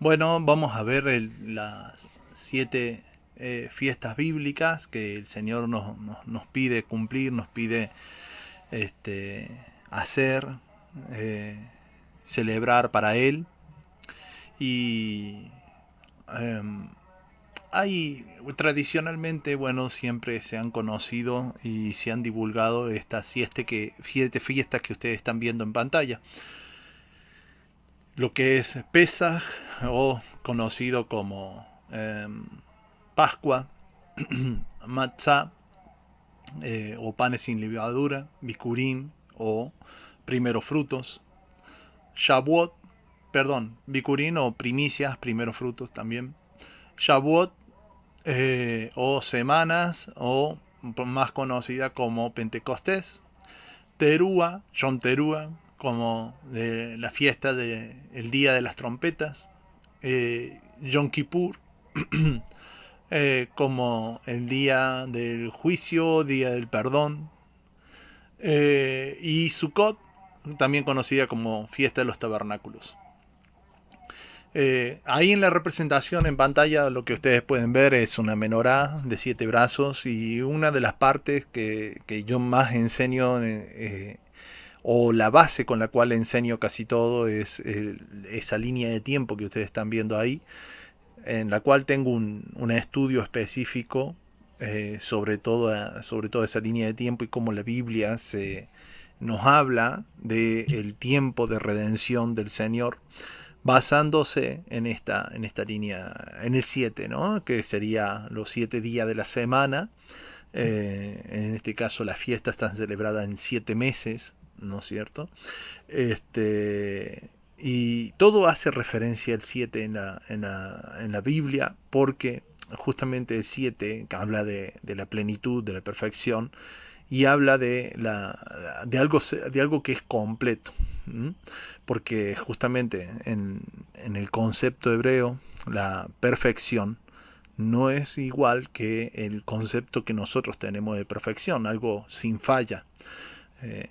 Bueno, vamos a ver las 7 fiestas bíblicas que el Señor nos pide cumplir, nos pide hacer, eh, celebrar para Él. Y em, hay tradicionalmente, bueno, siempre se han conocido y se han divulgado estas 7 fiestas que ustedes están viendo en pantalla. Lo que es Pesaj, o conocido como Pascua, Matzah, o panes sin levadura, Bikurim, o primeros frutos, Shavuot, perdón, Bikurim o primicias, primeros frutos también, Shavuot, o semanas, o más conocida como Pentecostés, Terúa, Yom Terúa, como de la fiesta del Día de las Trompetas, Yom Kippur, como el día del juicio, día del perdón, y Sukkot, también conocida como fiesta de los tabernáculos. Ahí en la representación en pantalla lo que ustedes pueden ver es una menorá de 7 brazos, y una de las partes que yo más enseño, o la base con la cual enseño casi todo, es esa línea de tiempo que ustedes están viendo ahí, en la cual tengo un estudio específico sobre toda esa línea de tiempo y cómo la Biblia nos habla del tiempo de redención del Señor, basándose en esta línea, en el 7, ¿no? Que sería los 7 días de la semana. En este caso las fiestas están celebradas en 7 meses, ¿no es cierto? Y todo hace referencia al 7 en la Biblia, porque justamente el 7 habla de la plenitud, de la perfección, y habla de algo que es completo. ¿Mm? Porque justamente en el concepto hebreo, la perfección no es igual que el concepto que nosotros tenemos de perfección, algo sin falla. Eh,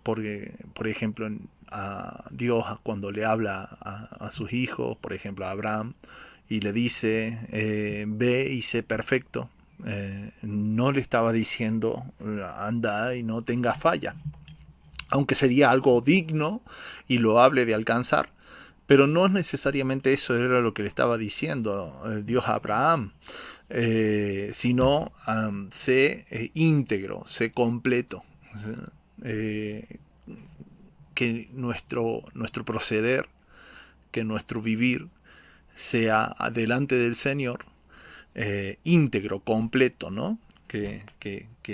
Porque, por ejemplo, a Dios cuando le habla a sus hijos, por ejemplo a Abraham, y le dice, ve y sé perfecto, no le estaba diciendo, anda y no tenga falla, aunque sería algo digno y loable de alcanzar. Pero no necesariamente eso era lo que le estaba diciendo Dios a Abraham, sino sé íntegro, sé completo, eh, que nuestro proceder, que nuestro vivir sea delante del Señor íntegro, completo, ¿no? Que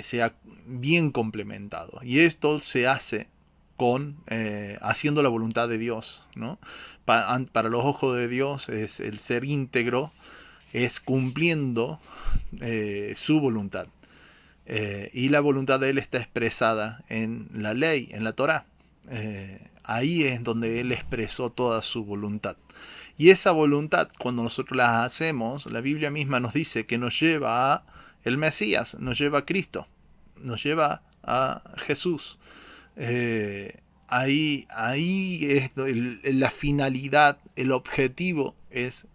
sea bien complementado. Y esto se hace haciendo la voluntad de Dios, ¿no? Para los ojos de Dios es el ser íntegro, es cumpliendo su voluntad. Y la voluntad de Él está expresada en la ley, en la Torá. Ahí es donde Él expresó toda su voluntad. Y esa voluntad, cuando nosotros la hacemos, la Biblia misma nos dice que nos lleva a el Mesías, nos lleva a Cristo, nos lleva a Jesús. Ahí es la finalidad, el objetivo es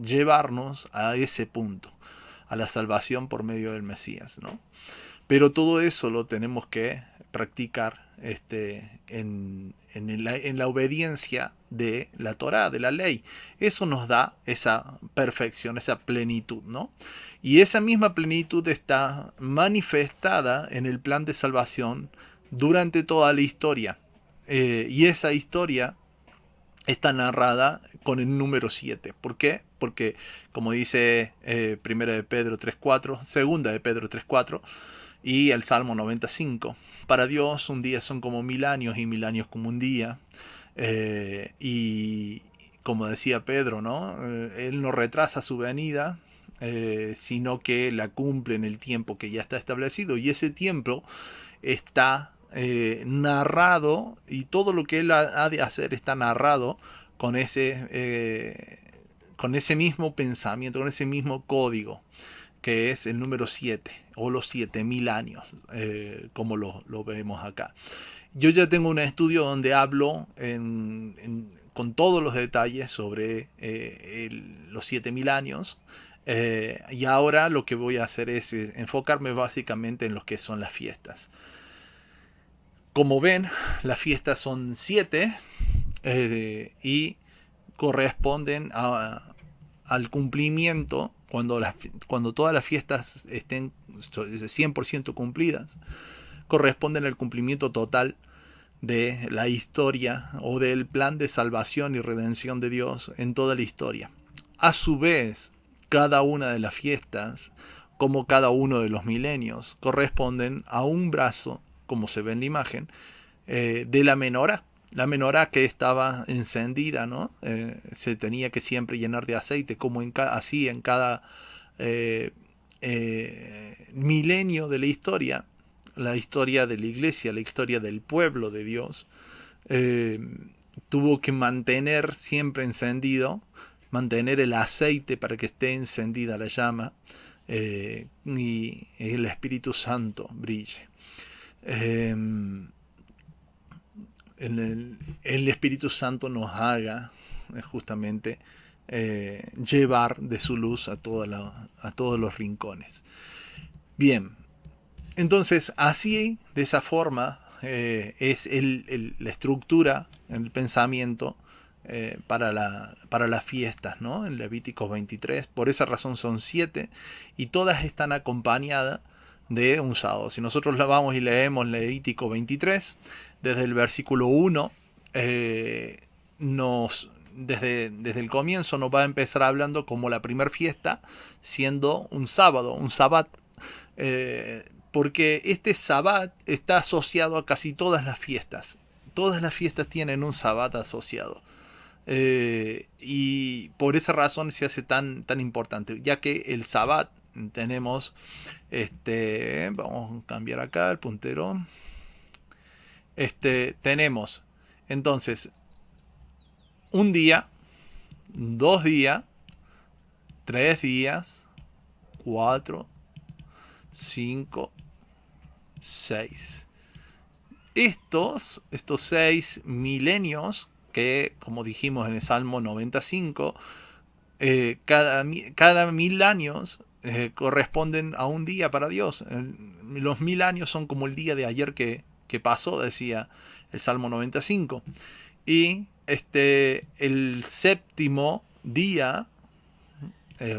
llevarnos a ese punto, a la salvación por medio del Mesías, ¿no? Pero todo eso lo tenemos que practicar en la obediencia de la Torá, de la ley. Eso nos da esa perfección, esa plenitud, ¿no? Y esa misma plenitud está manifestada en el plan de salvación durante toda la historia. Y esa historia está narrada con el número 7. ¿Por qué? Porque, como dice Primera de Pedro 3.4, Segunda de Pedro 3.4 y el Salmo 95, para Dios un día son como 1000 años y 1000 años como un día. Y como decía Pedro, ¿no? Él no retrasa su venida, sino que la cumple en el tiempo que ya está establecido. Y ese tiempo está narrado, y todo lo que él ha de hacer está narrado con ese mismo pensamiento, con ese mismo código, que es el número 7 o los 7000 años, como lo vemos acá. Yo ya tengo un estudio donde hablo con todos los detalles sobre los 7000 años. Y ahora lo que voy a hacer es enfocarme básicamente en lo que son las fiestas. Como ven, las fiestas son 7 y corresponden al cumplimiento, cuando todas las fiestas estén 100% cumplidas, corresponden al cumplimiento total de la historia o del plan de salvación y redención de Dios en toda la historia. A su vez, cada una de las fiestas, como cada uno de los milenios, corresponden a un brazo, como se ve en la imagen, de la menorá. La menorá que estaba encendida, ¿no? Se tenía que siempre llenar de aceite, como así en cada milenio de la historia de la iglesia, la historia del pueblo de Dios, tuvo que mantener siempre encendido, mantener el aceite para que esté encendida la llama y el Espíritu Santo brille. El Espíritu Santo nos haga justamente llevar de su luz a todos los rincones. Bien, entonces así, de esa forma, es la estructura, el pensamiento para las fiestas, ¿no? En Levítico 23, por esa razón son 7 y todas están acompañadas de un sábado. Si nosotros vamos y leemos Levítico 23, desde el versículo 1, desde el comienzo nos va a empezar hablando como la primera fiesta, siendo un sábado, un sabbat, porque este sabbat está asociado a casi todas las fiestas. Todas las fiestas tienen un sabbat asociado. Y por esa razón se hace tan importante, ya que el sabbat tenemos, vamos a cambiar acá el puntero, tenemos entonces un día, 2 días, 3 días, 4, 5, 6. Estos 6 milenios que, como dijimos en el Salmo 95, cada 1000 años corresponden a un día para Dios. Los 1000 años son como el día de ayer que pasó, decía el Salmo 95. Y el séptimo día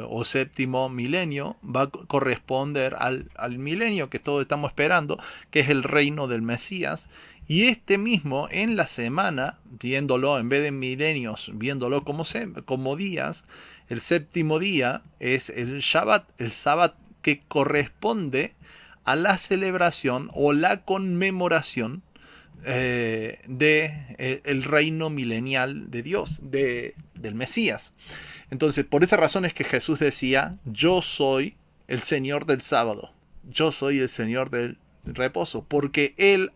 o séptimo milenio va a corresponder al milenio que todos estamos esperando, que es el reino del Mesías. Y mismo en la semana, viéndolo en vez de milenios, viéndolo como días, el séptimo día es el Shabbat, el Sabbat, que corresponde a la celebración o la conmemoración el reino milenial de Dios, del Mesías. Entonces, por esa razón es que Jesús decía: yo soy el Señor del sábado, yo soy el Señor del reposo, porque Él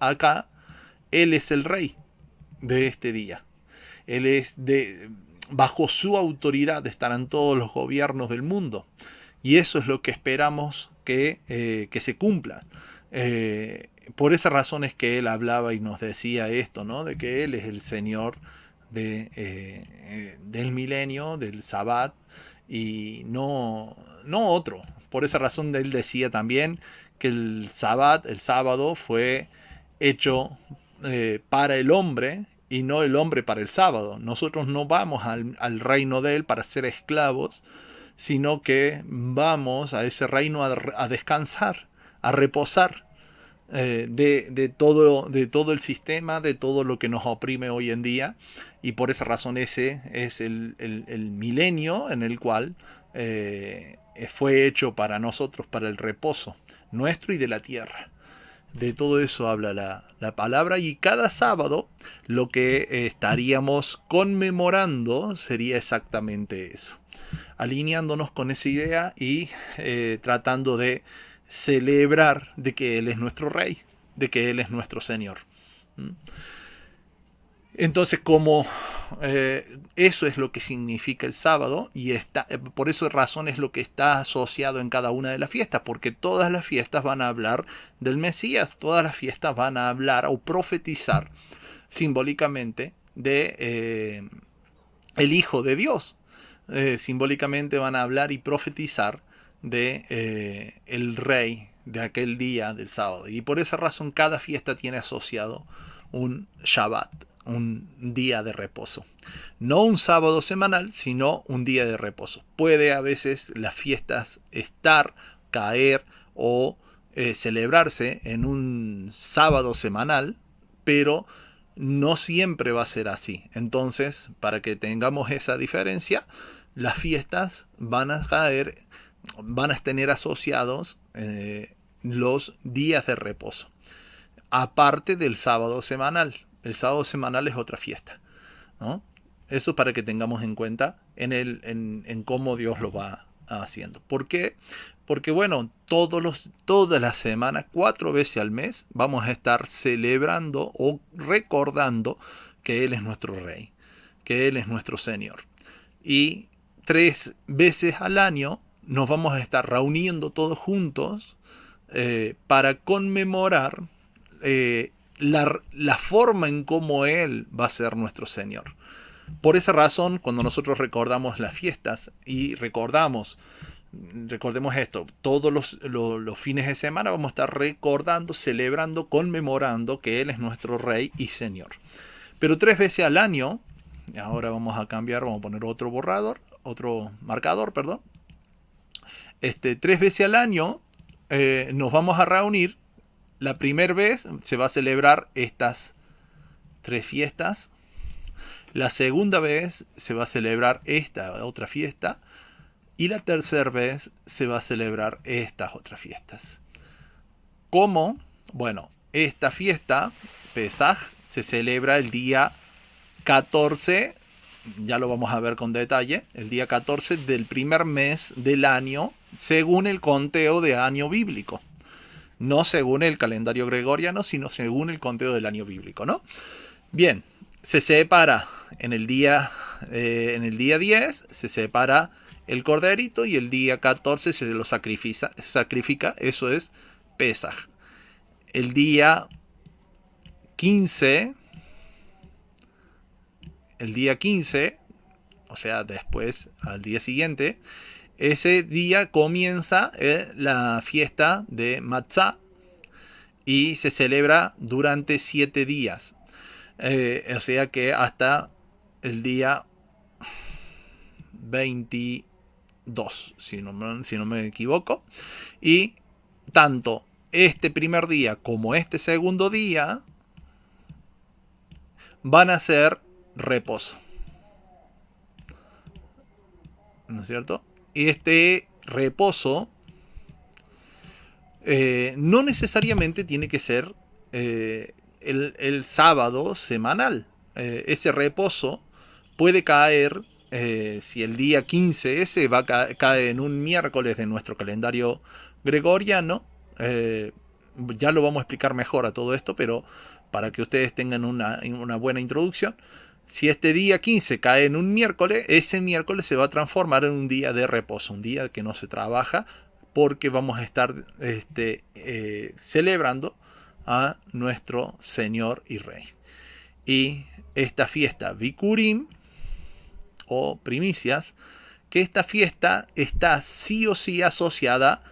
es el Rey de este día. Él es bajo su autoridad estarán todos los gobiernos del mundo. Y eso es lo que esperamos que se cumpla. Por esa razón es que Él hablaba y nos decía esto, ¿no? De que Él es el Señor del milenio, del Sabbat, y no otro. Por esa razón Él decía también que el Sabbat, el sábado, fue hecho para el hombre y no el hombre para el sábado. Nosotros no vamos al reino de Él para ser esclavos, sino que vamos a ese reino a descansar, a reposar de todo el sistema, de todo lo que nos oprime hoy en día. Y por esa razón ese es el milenio en el cual fue hecho para nosotros, para el reposo nuestro y de la tierra. De todo eso habla la palabra, y cada sábado lo que estaríamos conmemorando sería exactamente eso, alineándonos con esa idea y tratando de celebrar de que Él es nuestro Rey, de que Él es nuestro Señor. Entonces, como eso es lo que significa el sábado, y por esa razón es lo que está asociado en cada una de las fiestas, porque todas las fiestas van a hablar del Mesías, todas las fiestas van a hablar o profetizar simbólicamente de el Hijo de Dios. Simbólicamente van a hablar y profetizar de el Rey de aquel día del sábado. Y por esa razón cada fiesta tiene asociado un Shabbat, un día de reposo. No un sábado semanal, sino un día de reposo. Puede a veces las fiestas caer o celebrarse en un sábado semanal, pero no siempre va a ser así. Entonces, para que tengamos esa diferencia, las fiestas van a tener asociados los días de reposo, aparte del sábado semanal. El sábado semanal es otra fiesta, ¿no? Eso para que tengamos en cuenta en cómo Dios lo va haciendo. ¿Por qué? Porque bueno, todas las semanas, 4 veces al mes, vamos a estar celebrando o recordando que Él es nuestro Rey, que Él es nuestro Señor. Y 3 veces al año nos vamos a estar reuniendo todos juntos para conmemorar la forma en cómo Él va a ser nuestro Señor. Por esa razón, cuando nosotros recordamos las fiestas y recordemos esto, todos los fines de semana vamos a estar recordando, celebrando, conmemorando que Él es nuestro Rey y Señor. Pero 3 veces al año, ahora vamos a cambiar, vamos a poner otro marcador, perdón. 3 veces al año nos vamos a reunir. La primera vez se va a celebrar estas 3 fiestas. La segunda vez se va a celebrar esta otra fiesta. Y la tercera vez se va a celebrar estas otras fiestas. ¿Cómo? Bueno, esta fiesta, Pesaj, se celebra el día 14, ya lo vamos a ver con detalle, el día 14 del primer mes del año, según el conteo de año bíblico. No según el calendario gregoriano, sino según el conteo del año bíblico, ¿no? Bien, se separa en el día 10, se separa el corderito y el día 14 se lo sacrifica, eso es Pesaj. El día 15, o sea, después, al día siguiente, ese día comienza la fiesta de Matzah y se celebra durante 7 días. O sea que hasta el día 22, si no me equivoco. Y tanto este primer día como este segundo día van a ser reposo, ¿no es cierto? Y este reposo no necesariamente tiene que ser el sábado semanal. Ese reposo puede caer, si el día 15 ese cae en un miércoles de nuestro calendario gregoriano. Ya lo vamos a explicar mejor a todo esto, pero para que ustedes tengan una buena introducción. Si este día 15 cae en un miércoles, ese miércoles se va a transformar en un día de reposo, un día que no se trabaja, porque vamos a estar celebrando a nuestro Señor y Rey. Y esta fiesta Bikurim o primicias, que esta fiesta está sí o sí asociada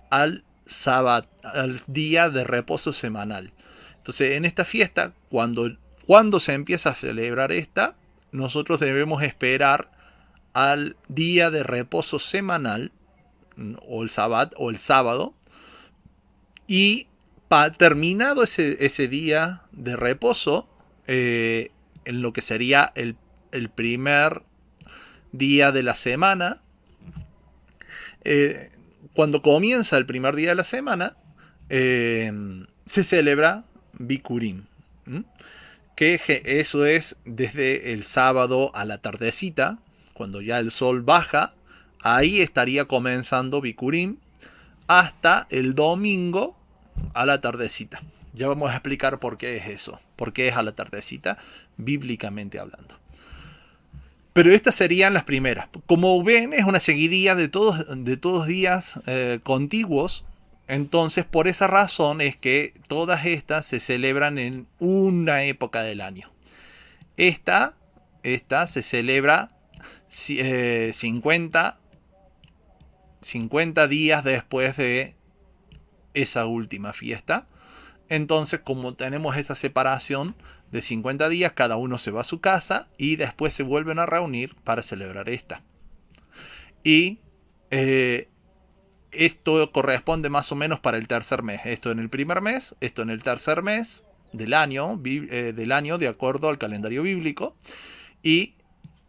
al sábado, al día de reposo semanal. Entonces, en esta fiesta, cuando se empieza a celebrar esta, nosotros debemos esperar al día de reposo semanal, o el sábado, y terminado ese día de reposo, en lo que sería el primer día de la semana, cuando comienza el primer día de la semana, se celebra Bikurim, que eso es desde el sábado a la tardecita, cuando ya el sol baja, ahí estaría comenzando Bikurim, hasta el domingo a la tardecita. Ya vamos a explicar por qué es eso, por qué es a la tardecita, bíblicamente hablando. Pero estas serían las primeras. Como ven, es una seguidilla de todos días contiguos. Entonces, por esa razón es que todas estas se celebran en una época del año. Esta se celebra 50 días después de esa última fiesta. Entonces, como tenemos esa separación de 50 días, cada uno se va a su casa y después se vuelven a reunir para celebrar esta. Y esto corresponde más o menos para el tercer mes. Esto en el primer mes, esto en el tercer mes del año de acuerdo al calendario bíblico. Y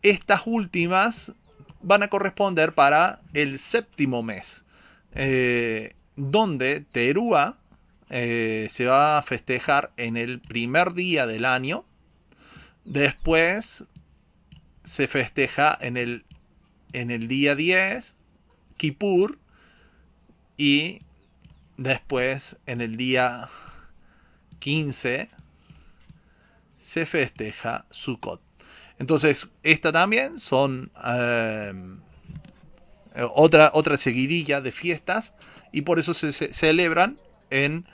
estas últimas van a corresponder para el séptimo mes, donde Teruá se va a festejar en el primer día del año. Después se festeja en el día 10, Kippur, y después en el día 15 se festeja Sukkot. Entonces, esta también son otra seguidilla de fiestas, y por eso se celebran en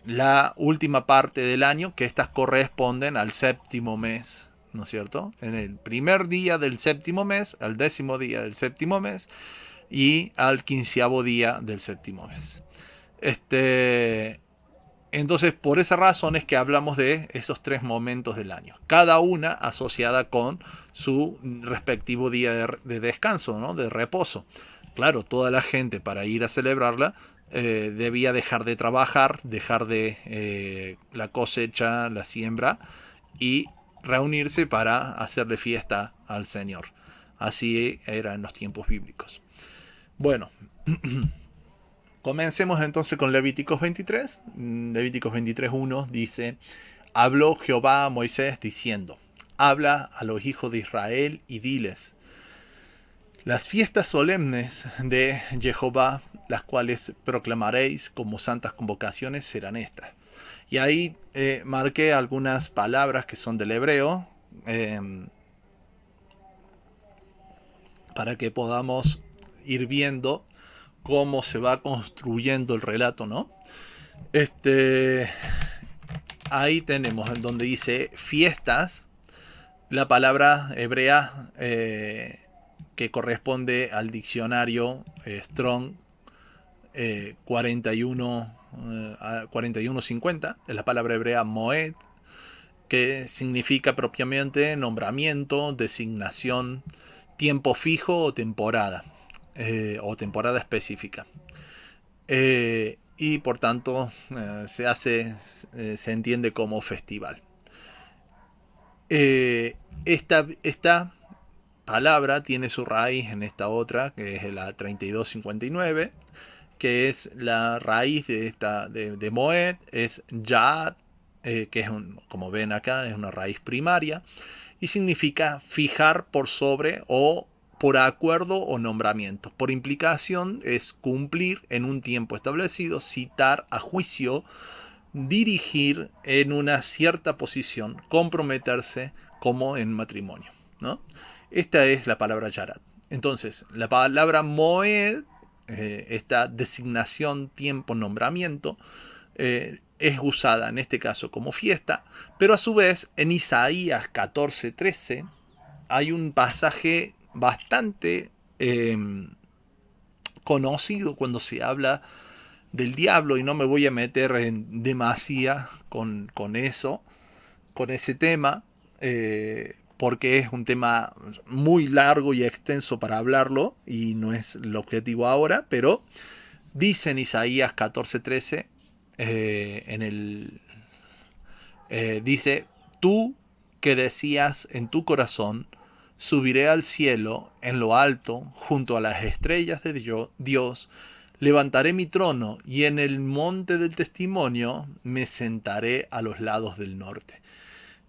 la última parte del año, que estas corresponden al séptimo mes, ¿no es cierto? En el primer día del séptimo mes, al 10º día del séptimo mes y al 15º día del séptimo mes. Entonces, por esa razón es que hablamos de esos 3 momentos del año, cada una asociada con su respectivo día de descanso, ¿no? De reposo. Claro, toda la gente, para ir a celebrarla, debía dejar de trabajar, dejar de la cosecha, la siembra, y reunirse para hacerle fiesta al Señor. Así era en los tiempos bíblicos. Bueno, comencemos entonces con Levíticos 23. Levíticos 23:1 dice: habló Jehová a Moisés diciendo: habla a los hijos de Israel y diles: las fiestas solemnes de Jehová, las cuales proclamaréis como santas convocaciones, serán estas. Y ahí marqué algunas palabras que son del hebreo, para que podamos ir viendo cómo se va construyendo el relato, ¿no? Ahí tenemos en donde dice fiestas, la palabra hebrea que corresponde al diccionario Strong 4150, es la palabra hebrea moed, que significa propiamente nombramiento, designación, tiempo fijo o temporada específica. Y por tanto se entiende como festival. Esta palabra tiene su raíz en esta otra, que es la 3259, que es la raíz de Moed, es Yad, que es como ven acá, es una raíz primaria, y significa fijar por sobre o por acuerdo o nombramiento. Por implicación es cumplir en un tiempo establecido, citar a juicio, dirigir en una cierta posición, comprometerse como en matrimonio, ¿no? Esta es la palabra Yarat. Entonces, la palabra Moed, esta designación, tiempo, nombramiento, es usada en este caso como fiesta, pero a su vez en Isaías 14:13 hay un pasaje bastante conocido cuando se habla del diablo, y no me voy a meter en demasía con eso, con ese tema, porque es un tema muy largo y extenso para hablarlo y no es el objetivo ahora, pero dice en Isaías 14:13, dice: tú que decías en tu corazón, subiré al cielo en lo alto, junto a las estrellas de Dios, levantaré mi trono y en el monte del testimonio me sentaré a los lados del norte.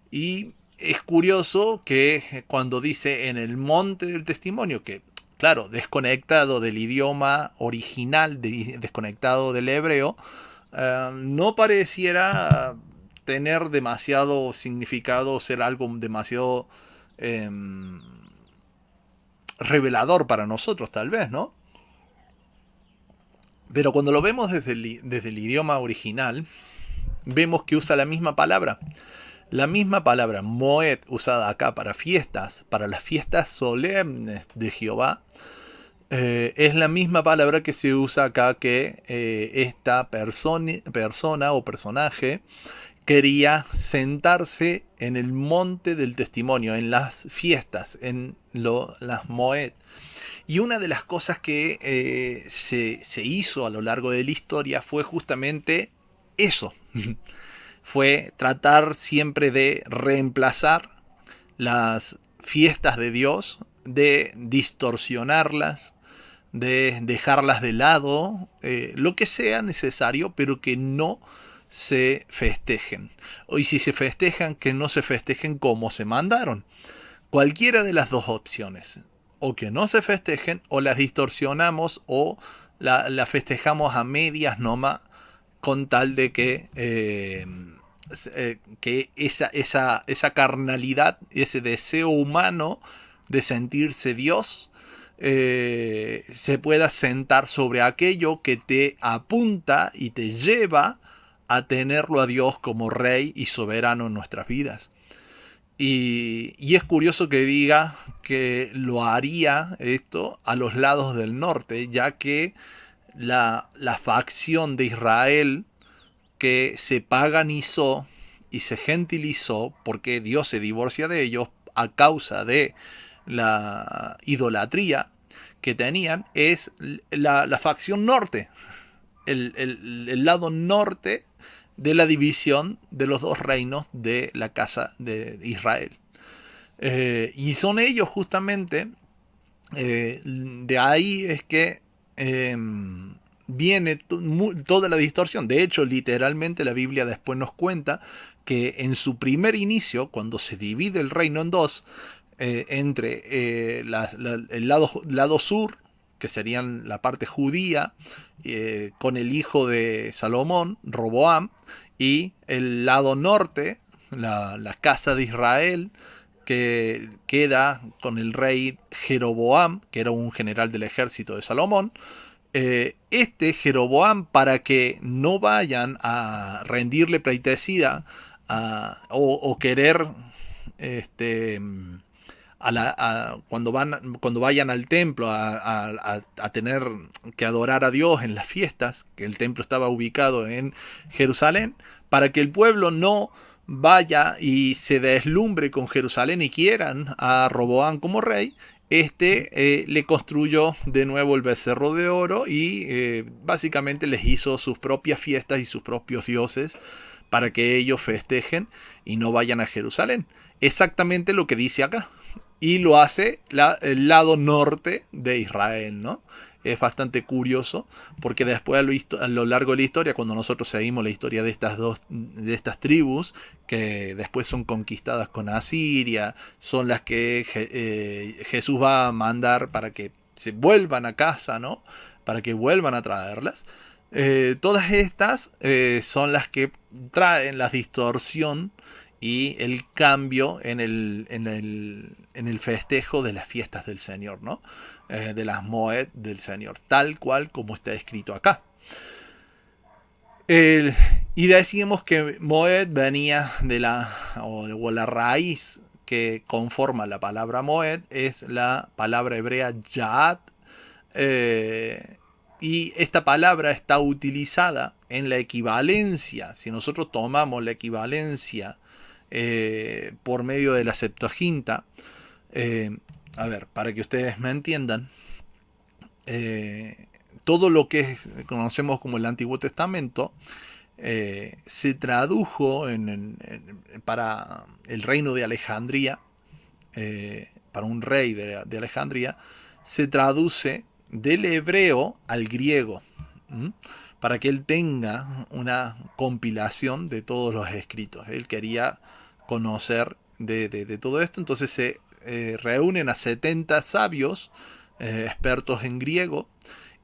Y es curioso que cuando dice en el monte del testimonio, que claro, desconectado del idioma original, desconectado del hebreo, no pareciera tener demasiado significado, ser algo demasiado revelador para nosotros, tal vez, ¿no? Pero cuando lo vemos desde el idioma original, vemos que usa la misma palabra. La misma palabra Moed usada acá para fiestas, para las fiestas solemnes de Jehová, es la misma palabra que se usa acá que esta persona o personaje quería sentarse en el monte del testimonio, en las fiestas, en las Moed. Y una de las cosas que se hizo a lo largo de la historia fue justamente eso. Fue tratar siempre de reemplazar las fiestas de Dios, de distorsionarlas, de dejarlas de lado, lo que sea necesario, pero que no se festejen. Y si se festejan, que no se festejen como se mandaron. Cualquiera de las dos opciones. O que no se festejen, o las distorsionamos, o la festejamos a medias nomás, con tal de que esa carnalidad, ese deseo humano de sentirse Dios, se pueda sentar sobre aquello que te apunta y te lleva a tenerlo a Dios como Rey y soberano en nuestras vidas. Y es curioso que diga que lo haría esto a los lados del norte, ya que la facción de Israel que se paganizó y se gentilizó porque Dios se divorcia de ellos a causa de la idolatría que tenían, es la facción norte, el lado norte de la división de los dos reinos de la casa de Israel. Y son ellos justamente, de ahí es que viene toda la distorsión. De hecho, literalmente la Biblia después nos cuenta que en su primer inicio, cuando se divide el reino en dos, entre el lado sur, que serían la parte judía, con el hijo de Salomón, Roboam, y el lado norte, la casa de Israel, que queda con el rey Jeroboam, que era un general del ejército de Salomón. Este Jeroboam, para que no vayan a rendirle pleitesía o querer este, cuando vayan al templo a tener que adorar a Dios en las fiestas, que el templo estaba ubicado en Jerusalén, para que el pueblo no vaya y se deslumbre con Jerusalén y quieran a Roboam como rey, le construyó de nuevo el becerro de oro y básicamente les hizo sus propias fiestas y sus propios dioses para que ellos festejen y no vayan a Jerusalén. Exactamente lo que dice acá. Y lo hace el lado norte de Israel, ¿no? Es bastante curioso porque después a lo largo de la historia, cuando nosotros seguimos la historia de estas tribus, que después son conquistadas con Asiria, son las que Jesús va a mandar para que se vuelvan a casa, ¿no? Para que vuelvan a traerlas. Todas estas son las que traen la distorsión y el cambio en el festejo de las fiestas del Señor, ¿no? De las Moed del Señor, tal cual como está escrito acá. Y decimos que Moed venía de o la raíz que conforma la palabra Moed es la palabra hebrea Yaad, y esta palabra está utilizada en la equivalencia. Si nosotros tomamos la equivalencia por medio de la Septuaginta, a ver, para que ustedes me entiendan, todo lo que conocemos como el Antiguo Testamento se tradujo para el reino de Alejandría, para un rey de Alejandría, se traduce del hebreo al griego, para que él tenga una compilación de todos los escritos. Él quería conocer de todo esto, entonces se reúnen a 70 sabios expertos en griego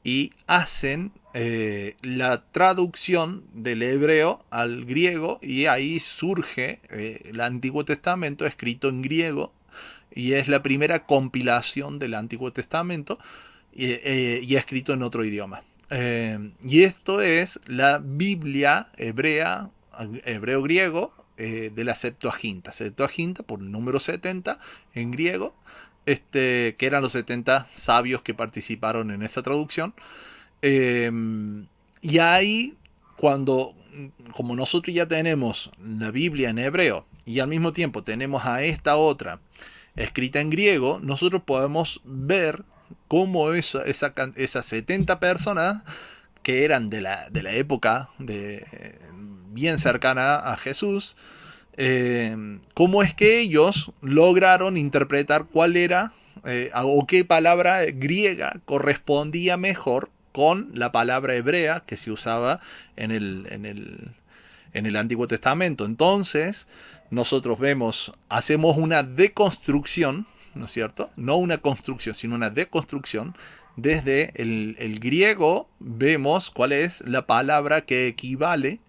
y hacen la traducción del hebreo al griego, y ahí surge el Antiguo Testamento escrito en griego, y es la primera compilación del Antiguo Testamento y escrito en otro idioma. Y esto es la Biblia hebrea, hebreo-griego, de la Septuaginta. Septuaginta por el número 70 en griego, que eran los 70 sabios que participaron en esa traducción. Y ahí, como nosotros ya tenemos la Biblia en hebreo y al mismo tiempo tenemos a esta otra escrita en griego, nosotros podemos ver cómo esas 70 personas que eran de la época bien cercana a Jesús, cómo es que ellos lograron interpretar cuál era o qué palabra griega correspondía mejor con la palabra hebrea que se usaba en el Antiguo Testamento. Entonces, nosotros hacemos una deconstrucción, ¿no es cierto? No una construcción, sino una deconstrucción. Desde el griego vemos cuál es la palabra que equivale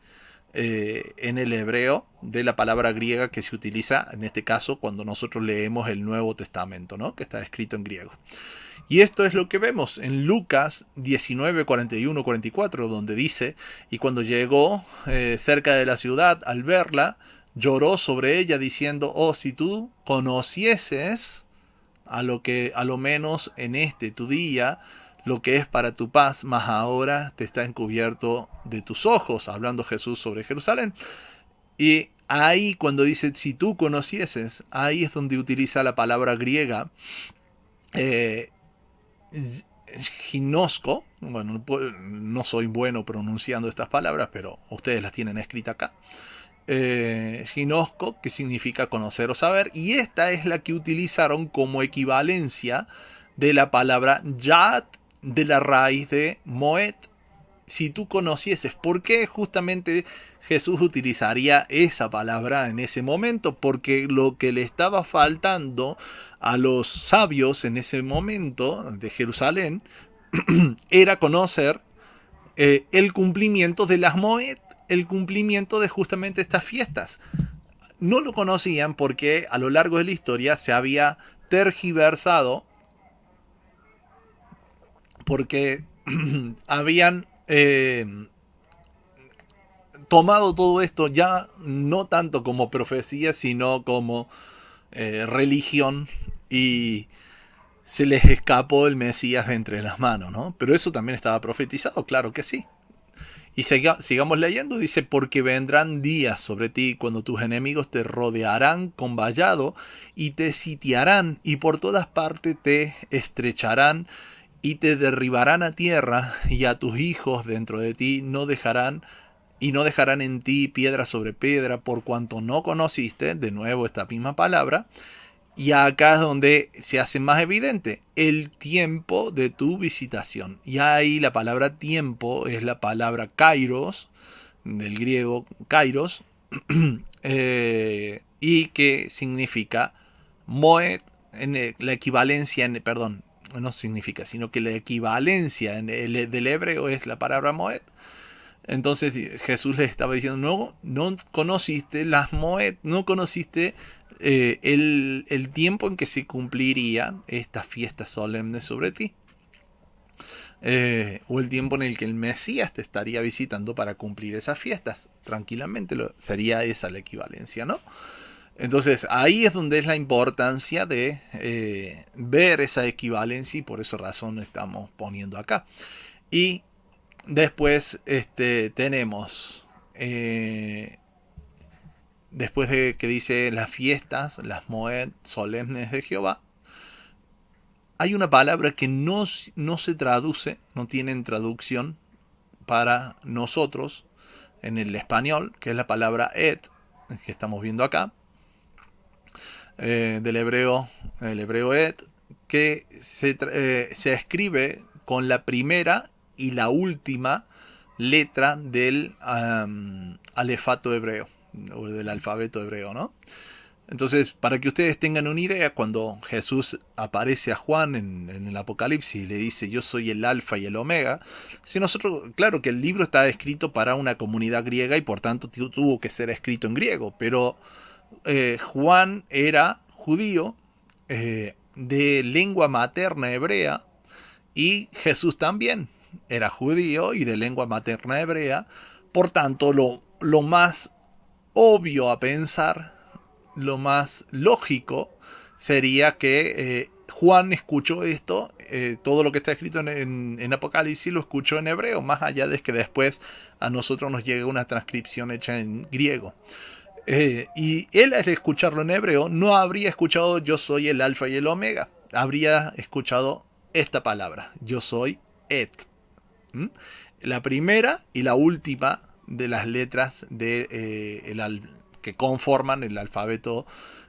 en el hebreo de la palabra griega que se utiliza en este caso cuando nosotros leemos el Nuevo Testamento, ¿no? Que está escrito en griego. Y esto es lo que vemos en Lucas 19, 41, 44, donde dice: y cuando llegó cerca de la ciudad, al verla, lloró sobre ella diciendo: oh, si tú conocieses a lo menos en tu día lo que es para tu paz, mas ahora te está encubierto de tus ojos, hablando Jesús sobre Jerusalén. Y ahí cuando dice si tú conocieses, ahí es donde utiliza la palabra griega ginosco. Bueno, no soy bueno pronunciando estas palabras, pero ustedes las tienen escritas acá. Ginosco, que significa conocer o saber, y esta es la que utilizaron como equivalencia de la palabra yat, de la raíz de moed. Si tú conocieses, ¿por qué justamente Jesús utilizaría esa palabra en ese momento? Porque lo que le estaba faltando a los sabios en ese momento de Jerusalén era conocer el cumplimiento de las moed, el cumplimiento de justamente estas fiestas. No lo conocían porque a lo largo de la historia se había tergiversado, porque habían tomado todo esto ya no tanto como profecía, sino como religión, y se les escapó el Mesías de entre las manos, ¿no? Pero eso también estaba profetizado, claro que sí. Y sigamos leyendo, dice: porque vendrán días sobre ti cuando tus enemigos te rodearán con vallado y te sitiarán y por todas partes te estrecharán y te derribarán a tierra, y a tus hijos dentro de ti no dejarán en ti piedra sobre piedra, por cuanto no conociste, de nuevo esta misma palabra. Y acá es donde se hace más evidente el tiempo de tu visitación. Y ahí la palabra tiempo es la palabra kairos, del griego kairos, y que significa moed, la equivalencia, perdón, no significa, sino que la equivalencia del hebreo es la palabra moed. Entonces Jesús les estaba diciendo: no conociste las moed, no conociste el tiempo en que se cumplirían estas fiestas solemnes sobre ti. O el tiempo en el que el Mesías te estaría visitando para cumplir esas fiestas. Tranquilamente sería esa la equivalencia, ¿no? Entonces ahí es donde es la importancia de ver esa equivalencia, y por esa razón estamos poniendo acá. Y después tenemos, después de que dice las fiestas, las moed solemnes de Jehová, hay una palabra que no se traduce, no tienen traducción para nosotros en el español, que es la palabra et, que estamos viendo acá, del hebreo, el hebreo et, que se escribe con la primera y la última letra del alefato hebreo, o del alfabeto hebreo, ¿no? Entonces, para que ustedes tengan una idea, cuando Jesús aparece a Juan en el Apocalipsis y le dice: yo soy el alfa y el omega, si nosotros, claro que el libro está escrito para una comunidad griega y por tanto tuvo que ser escrito en griego, pero Juan era judío, de lengua materna hebrea, y Jesús también era judío y de lengua materna hebrea. Por tanto, lo más obvio a pensar, lo más lógico sería que Juan escuchó esto, todo lo que está escrito en Apocalipsis lo escuchó en hebreo, más allá de que después a nosotros nos llegue una transcripción hecha en griego. Y él al escucharlo en hebreo no habría escuchado yo soy el alfa y el omega, habría escuchado esta palabra, yo soy et. ¿Mm? La primera y la última de las letras que conforman el alfabeto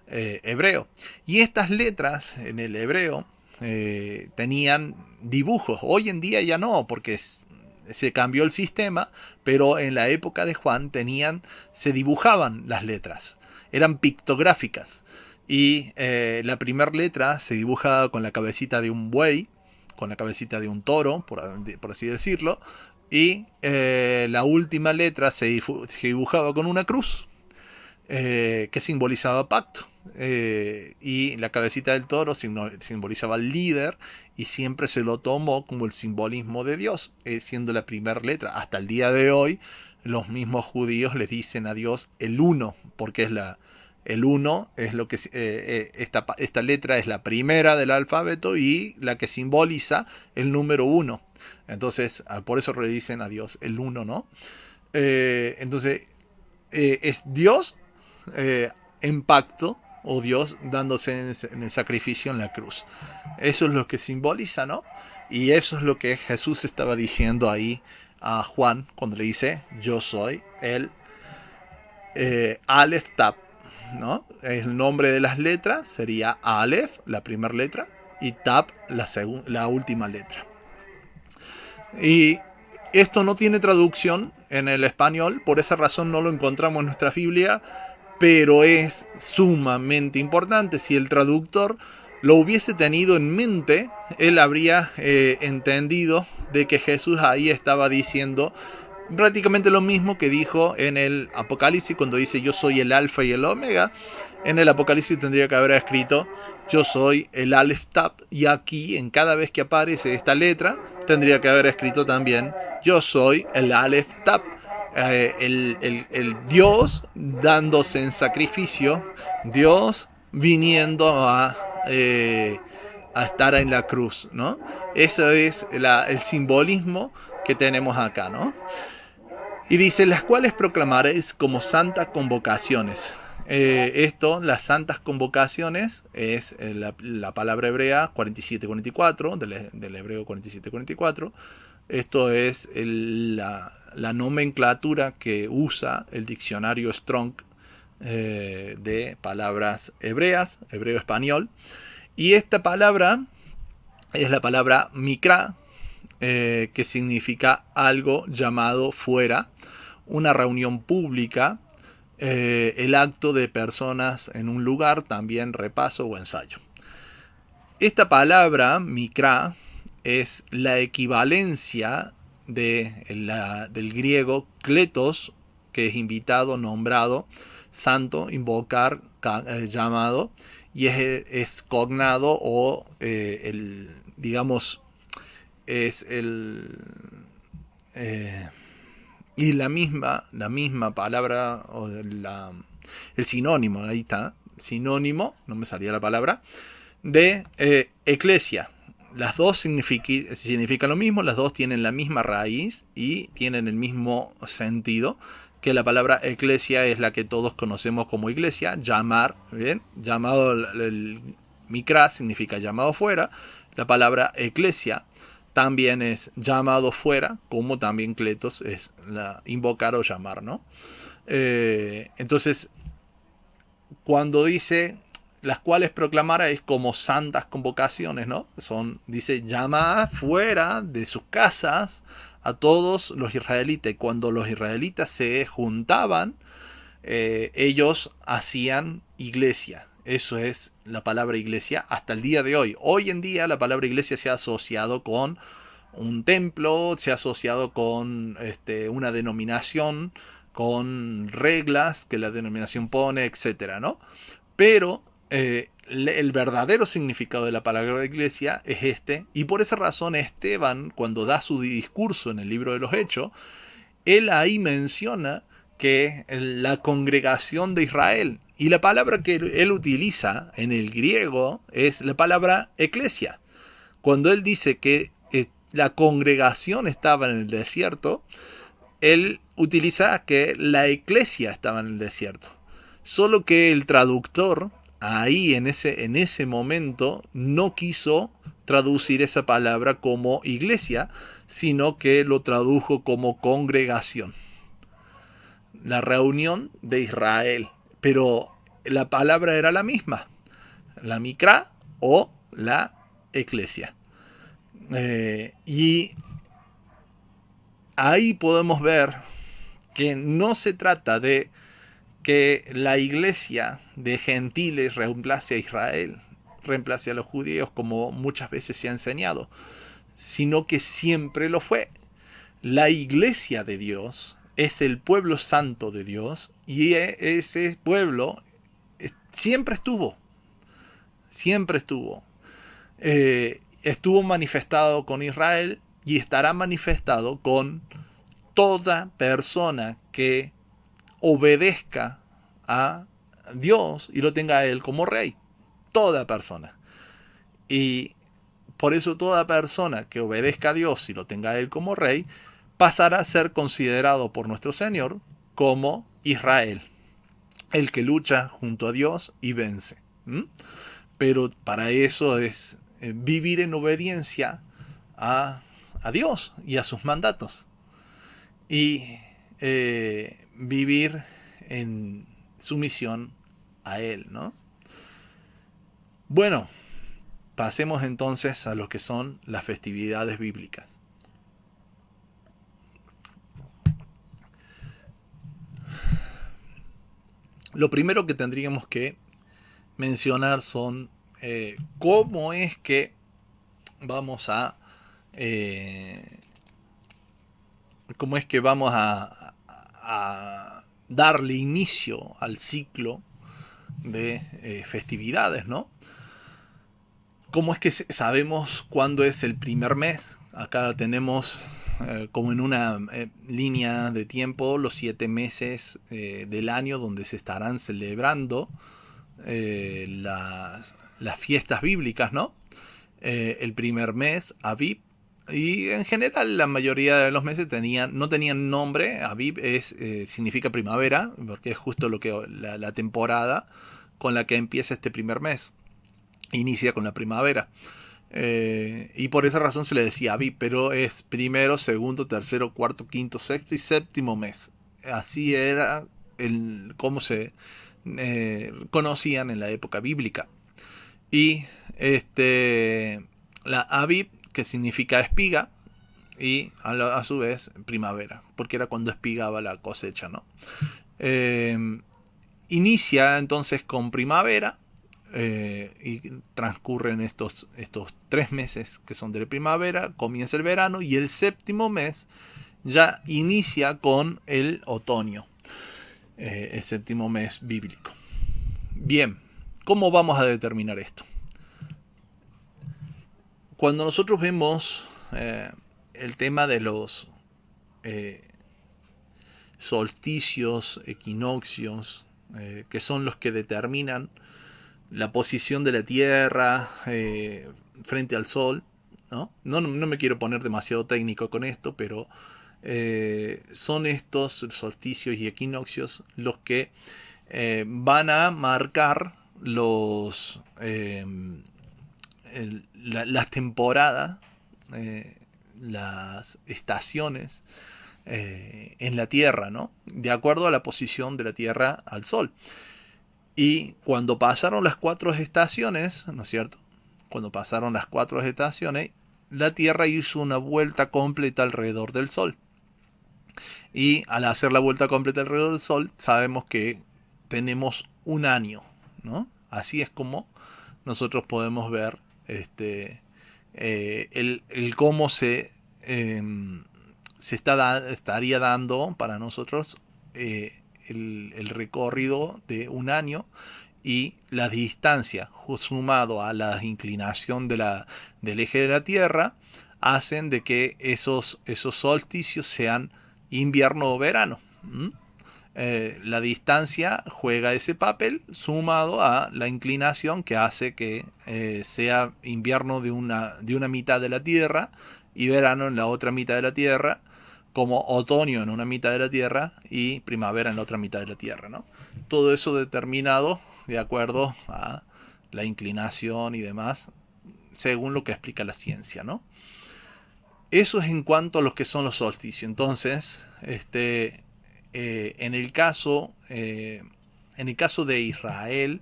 hebreo. Y estas letras en el hebreo tenían dibujos. Hoy en día ya no, porque se cambió el sistema, pero en la época de Juan se dibujaban las letras. Eran pictográficas. Y la primera letra se dibuja con la cabecita de un buey, con la cabecita de un toro, por así decirlo. Y la última letra se dibujaba con una cruz, que simbolizaba pacto. Y la cabecita del toro simbolizaba el líder, y siempre se lo tomó como el simbolismo de Dios, siendo la primera letra. Hasta el día de hoy, los mismos judíos le dicen a Dios el uno, porque el uno es lo que esta letra es la primera del alfabeto y la que simboliza el número uno. Entonces, por eso le dicen a Dios el uno, ¿no? Entonces, es Dios en pacto, o Dios dándose en el sacrificio en la cruz. Eso es lo que simboliza, ¿no? Y eso es lo que Jesús estaba diciendo ahí a Juan cuando le dice, yo soy el Aleph Tap, ¿no? El nombre de las letras sería Aleph, la primera letra, y Tap, la última letra. Y esto no tiene traducción en el español, por esa razón no lo encontramos en nuestra Biblia, pero es sumamente importante. Si el traductor lo hubiese tenido en mente, él habría entendido de que Jesús ahí estaba diciendo prácticamente lo mismo que dijo en el Apocalipsis cuando dice yo soy el alfa y el omega. En el Apocalipsis tendría que haber escrito yo soy el Aleph Tap, y aquí en cada vez que aparece esta letra tendría que haber escrito también yo soy el Aleph Tap. El Dios dándose en sacrificio, Dios viniendo a estar en la cruz, ¿no? Eso es el simbolismo que tenemos acá, ¿no? Y dice, las cuales proclamaréis como santas convocaciones. Las santas convocaciones, es la palabra hebrea 47-44, del hebreo 47-44. Esto es la nomenclatura que usa el diccionario Strong de palabras hebreas, hebreo-español. Y esta palabra es la palabra mikra, que significa algo llamado fuera, una reunión pública, el acto de personas en un lugar, también repaso o ensayo. Esta palabra, mikra, es la equivalencia del griego kletos, que es invitado, nombrado, santo, invocar, llamado, y es cognado o digamos, es y la misma palabra, o el sinónimo, ahí está, sinónimo, no me salía la palabra, de eclesia. Las dos significan lo mismo, las dos tienen la misma raíz y tienen el mismo sentido, que la palabra eclesia es la que todos conocemos como iglesia, llamar, ¿bien? Llamado, el mikra significa llamado fuera, la palabra eclesia también es llamado fuera, como también kletos es invocar o llamar, ¿no? Entonces, cuando dice las cuales proclamaréis como santas convocaciones, ¿no? Dice, llama fuera de sus casas a todos los israelitas. Y cuando los israelitas se juntaban, ellos hacían iglesia. Eso es la palabra iglesia hasta el día de hoy. Hoy en día la palabra iglesia se ha asociado con un templo, se ha asociado con una denominación, con reglas que la denominación pone, etcétera, ¿no? Pero el verdadero significado de la palabra iglesia es y por esa razón Esteban, cuando da su discurso en el libro de los Hechos, él ahí menciona que la congregación de Israel. Y la palabra que él utiliza en el griego es la palabra eclesia. Cuando él dice que la congregación estaba en el desierto, él utiliza que la eclesia estaba en el desierto. Solo que el traductor ahí en ese momento no quiso traducir esa palabra como iglesia, sino que lo tradujo como congregación. La reunión de Israel. Pero la palabra era la misma. La mikra o la eclesia. Y ahí podemos ver que no se trata de que la iglesia de gentiles reemplace a Israel, reemplace a los judíos como muchas veces se ha enseñado, sino que siempre lo fue. La iglesia de Dios es el pueblo santo de Dios y ese pueblo siempre estuvo, siempre estuvo. Estuvo manifestado con Israel y estará manifestado con toda persona que obedezca a Dios y lo tenga a Él como rey. Toda persona. Y por eso toda persona que obedezca a Dios y lo tenga a Él como rey, pasará a ser considerado por nuestro Señor como Israel, el que lucha junto a Dios y vence. Pero para eso es vivir en obediencia a Dios y a sus mandatos. Y vivir en sumisión a Él, ¿no? Bueno, pasemos entonces a lo que son las festividades bíblicas. Lo primero que tendríamos que mencionar son cómo es que vamos a darle inicio al ciclo de festividades, ¿no? ¿Cómo es que sabemos cuándo es el primer mes? Acá tenemos como en una línea de tiempo los 7 meses del año donde se estarán celebrando las fiestas bíblicas, ¿no? El primer mes, Aviv, y en general la mayoría de los meses no tenían nombre. Aviv significa primavera, porque es justo lo que la temporada con la que empieza este primer mes. Inicia con la primavera. Y por esa razón se le decía Aviv, pero es primero, segundo, tercero, cuarto, quinto, sexto y séptimo mes. Así era cómo se conocían en la época bíblica. Y la Aviv, que significa espiga, y a su vez primavera, porque era cuando espigaba la cosecha, ¿no? Inicia entonces con primavera y transcurren estos 3 meses que son de primavera, comienza el verano y el séptimo mes ya inicia con el otoño, el séptimo mes bíblico. Bien, ¿cómo vamos a determinar esto? Cuando nosotros vemos el tema de los solsticios, equinoccios, que son los que determinan la posición de la Tierra frente al Sol, ¿no? No me quiero poner demasiado técnico con esto, pero son estos solsticios y equinoccios los que van a marcar las temporadas, las estaciones en la Tierra, ¿no? De acuerdo a la posición de la Tierra al Sol. Y cuando pasaron las 4 estaciones, ¿no es cierto? Cuando pasaron las 4 estaciones, la Tierra hizo una vuelta completa alrededor del Sol. Y al hacer la vuelta completa alrededor del Sol, sabemos que tenemos un año, ¿no? Así es como nosotros podemos ver el cómo se estaría dando para nosotros el recorrido de un año y la distancia sumado a la inclinación del eje de la Tierra hacen de que esos solsticios sean invierno o verano. La distancia juega ese papel sumado a la inclinación que hace que sea invierno de una mitad de la Tierra y verano en la otra mitad de la Tierra, como otoño en una mitad de la Tierra y primavera en la otra mitad de la Tierra, ¿no? Todo eso determinado de acuerdo a la inclinación y demás, según lo que explica la ciencia, ¿no? Eso es en cuanto a los que son los solsticios. Entonces, en el caso de Israel,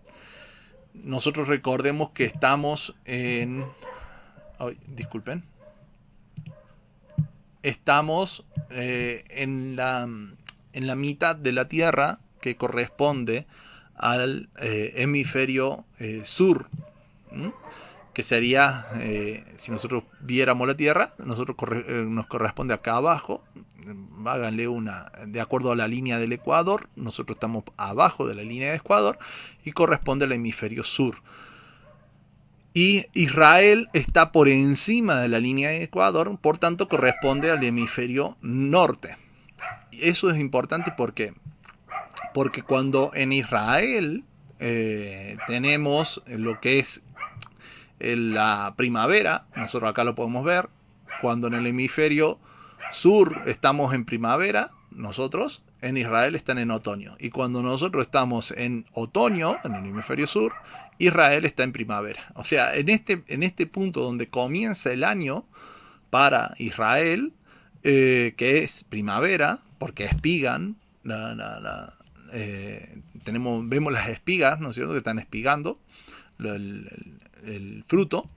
nosotros recordemos que estamos en, disculpen, estamos en la mitad de la Tierra que corresponde al hemisferio sur. ¿Mm? Que sería, si nosotros viéramos la Tierra, nos corresponde acá abajo, háganle de acuerdo a la línea del Ecuador, nosotros estamos abajo de la línea del Ecuador y corresponde al hemisferio sur. Y Israel está por encima de la línea del Ecuador, por tanto corresponde al hemisferio norte. Eso es importante porque cuando en Israel tenemos lo que es en la primavera, nosotros acá lo podemos ver, cuando en el hemisferio sur estamos en primavera, nosotros en Israel están en otoño. Y cuando nosotros estamos en otoño, en el hemisferio sur, Israel está en primavera. O sea, en este punto donde comienza el año para Israel, que es primavera, porque espigan, vemos las espigas, ¿no es cierto?, que están espigando el fruto,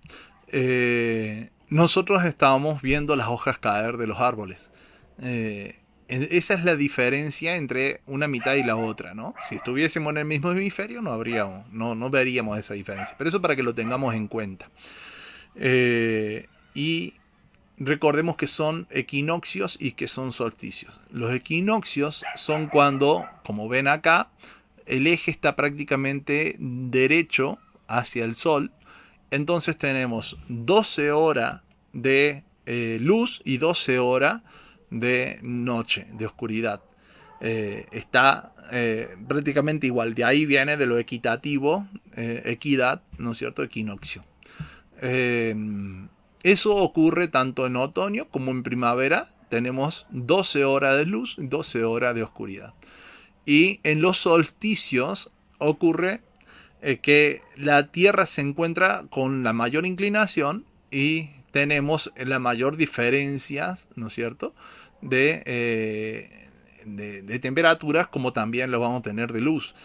nosotros estábamos viendo las hojas caer de los árboles. Esa es la diferencia entre una mitad y la otra, ¿no? Si estuviésemos en el mismo hemisferio no veríamos esa diferencia. Pero eso para que lo tengamos en cuenta. Y recordemos que son equinoccios y que son solsticios. Los equinoccios son cuando, como ven acá, el eje está prácticamente derecho hacia el sol. Entonces tenemos 12 horas de luz y 12 horas de noche, de oscuridad. Está prácticamente igual. De ahí viene de lo equitativo, equidad, ¿no es cierto? Equinoccio. Eso ocurre tanto en otoño como en primavera. Tenemos 12 horas de luz y 12 horas de oscuridad. Y en los solsticios ocurre que la Tierra se encuentra con la mayor inclinación y tenemos la mayor diferencia, ¿no es cierto?, de temperaturas, como también lo vamos a tener de luz.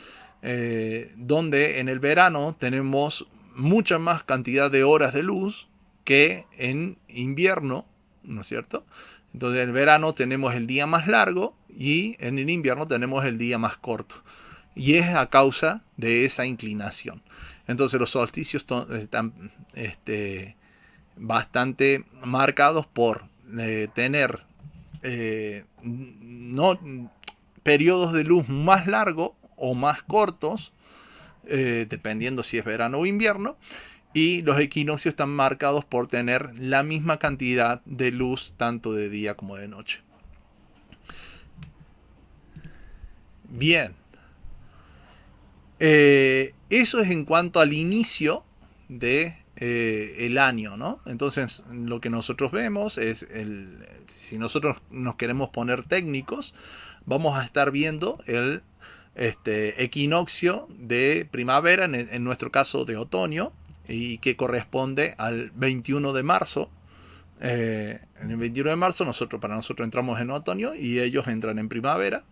Donde en el verano tenemos mucha más cantidad de horas de luz que en invierno, ¿no es cierto? Entonces en el verano tenemos el día más largo y en el invierno tenemos el día más corto. Y es a causa de esa inclinación. Entonces los solsticios están bastante marcados por tener no, periodos de luz más largos o más cortos, dependiendo si es verano o invierno. Y los equinoccios están marcados por tener la misma cantidad de luz tanto de día como de noche. Bien. Eso es en cuanto al inicio de el año, ¿no? Entonces lo que nosotros vemos es si nosotros nos queremos poner técnicos, vamos a estar viendo el equinoccio de primavera, en nuestro caso de otoño, y que corresponde al 21 de marzo. En el 21 de marzo para nosotros entramos en otoño y ellos entran en primavera.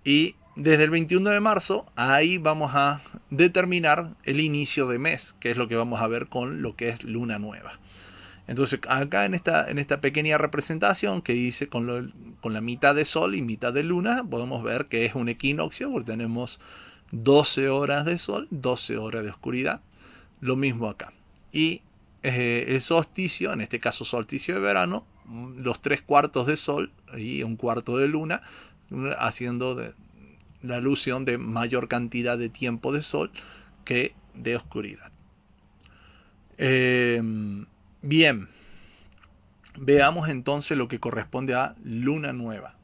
Y desde el 21 de marzo, ahí vamos a determinar el inicio de mes, que es lo que vamos a ver con lo que es luna nueva. Entonces, acá en esta pequeña representación que hice con la mitad de sol y mitad de luna, podemos ver que es un equinoccio, porque tenemos 12 horas de sol, 12 horas de oscuridad. Lo mismo acá. Y el solsticio, en este caso solsticio de verano, los 3/4 de sol y 1/4 de luna, haciendo la alusión de mayor cantidad de tiempo de sol que de oscuridad. Bien, veamos entonces lo que corresponde a luna nueva.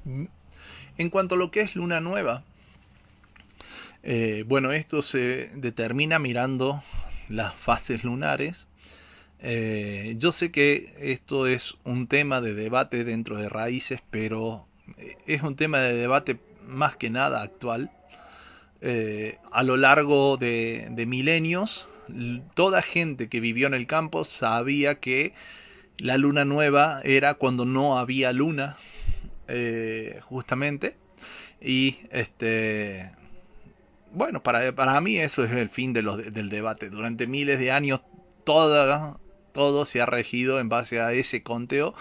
En cuanto a lo que es luna nueva, bueno, esto se determina mirando las fases lunares. Yo sé que esto es un tema de debate dentro de Raíces, pero es un tema de debate más que nada actual. A lo largo de milenios, toda gente que vivió en el campo sabía que la luna nueva era cuando no había luna, justamente. Y bueno, para mí eso es el fin del debate. Durante miles de años todo se ha regido en base a ese conteo,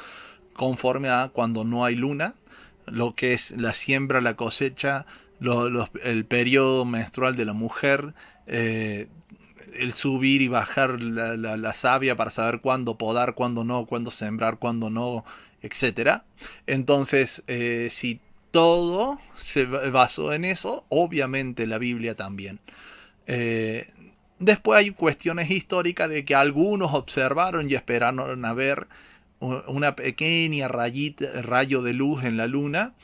conforme a cuando no hay luna, lo que es la siembra, la cosecha, el periodo menstrual de la mujer, el subir y bajar la savia para saber cuándo podar, cuándo no, cuándo sembrar, cuándo no, etcétera. Entonces, si todo se basó en eso, obviamente la Biblia también. Eh, Después hay cuestiones históricas de que algunos observaron y esperaron a ver una pequeña rayo de luz en la luna,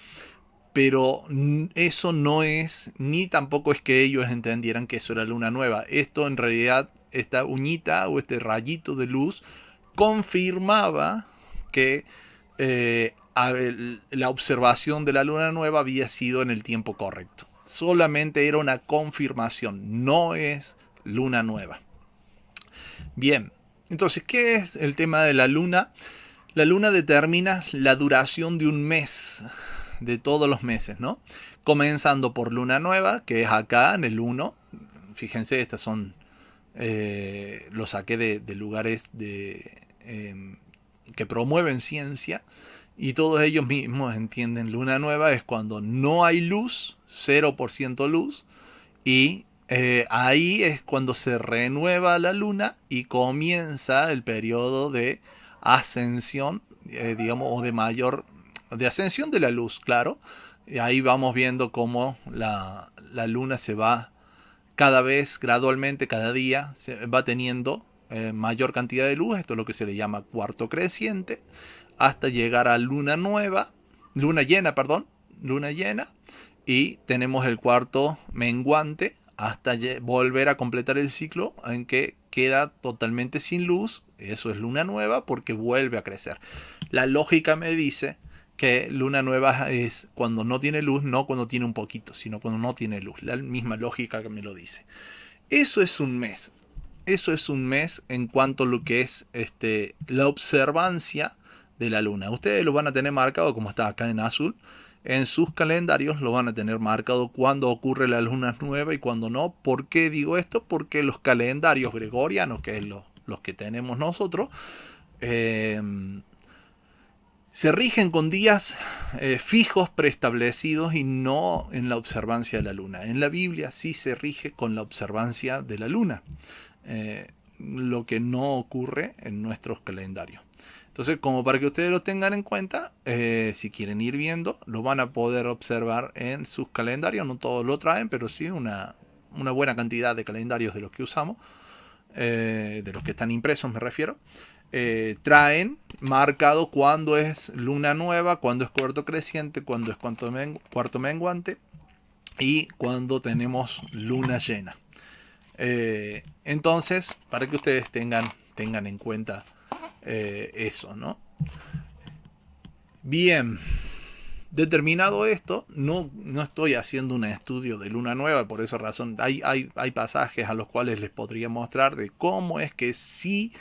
pero eso no es, ni tampoco es que ellos entendieran que eso era luna nueva. Esto en realidad, esta uñita o este rayito de luz confirmaba que la observación de la luna nueva había sido en el tiempo correcto. Solamente era una confirmación, no es luna nueva. Bien, entonces, ¿qué es el tema de la luna? La luna determina la duración de un mes, de todos los meses, ¿no? Comenzando por luna nueva, que es acá en el 1. Fíjense, estas son, lo saqué de lugares que promueven ciencia, y todos ellos mismos entienden luna nueva es cuando no hay luz, 0% luz, y ahí es cuando se renueva la luna y comienza el periodo de ascensión, digamos, o de ascensión de la luz, claro. Y ahí vamos viendo cómo la luna se va cada vez, gradualmente, cada día, se va teniendo mayor cantidad de luz. Esto es lo que se le llama cuarto creciente, hasta llegar a luna llena, perdón, luna llena, y tenemos el cuarto menguante hasta volver a completar el ciclo en que queda totalmente sin luz. Eso es luna nueva porque vuelve a crecer. La lógica me dice que luna nueva es cuando no tiene luz, no cuando tiene un poquito, sino cuando no tiene luz. La misma lógica que me lo dice. Eso es un mes. Eso es un mes en cuanto a lo que es la observancia de la luna. Ustedes lo van a tener marcado, como está acá en azul, en sus calendarios lo van a tener marcado cuando ocurre la luna nueva y cuando no. ¿Por qué digo esto? Porque los calendarios gregorianos, que es los que tenemos nosotros, eh, se rigen con días fijos, preestablecidos, y no en la observancia de la luna. En la Biblia sí se rige con la observancia de la luna, lo que no ocurre en nuestros calendarios. Entonces, como para que ustedes lo tengan en cuenta, si quieren ir viendo, lo van a poder observar en sus calendarios. No todos lo traen, pero sí una buena cantidad de calendarios de los que usamos, de los que están impresos me refiero, traen marcado cuándo es luna nueva, cuándo es cuarto creciente, cuándo es cuarto menguante y cuándo tenemos luna llena. Entonces, para que ustedes tengan en cuenta eso, ¿no? Bien, determinado esto, no estoy haciendo un estudio de luna nueva, por esa razón hay pasajes a los cuales les podría mostrar de cómo es que sí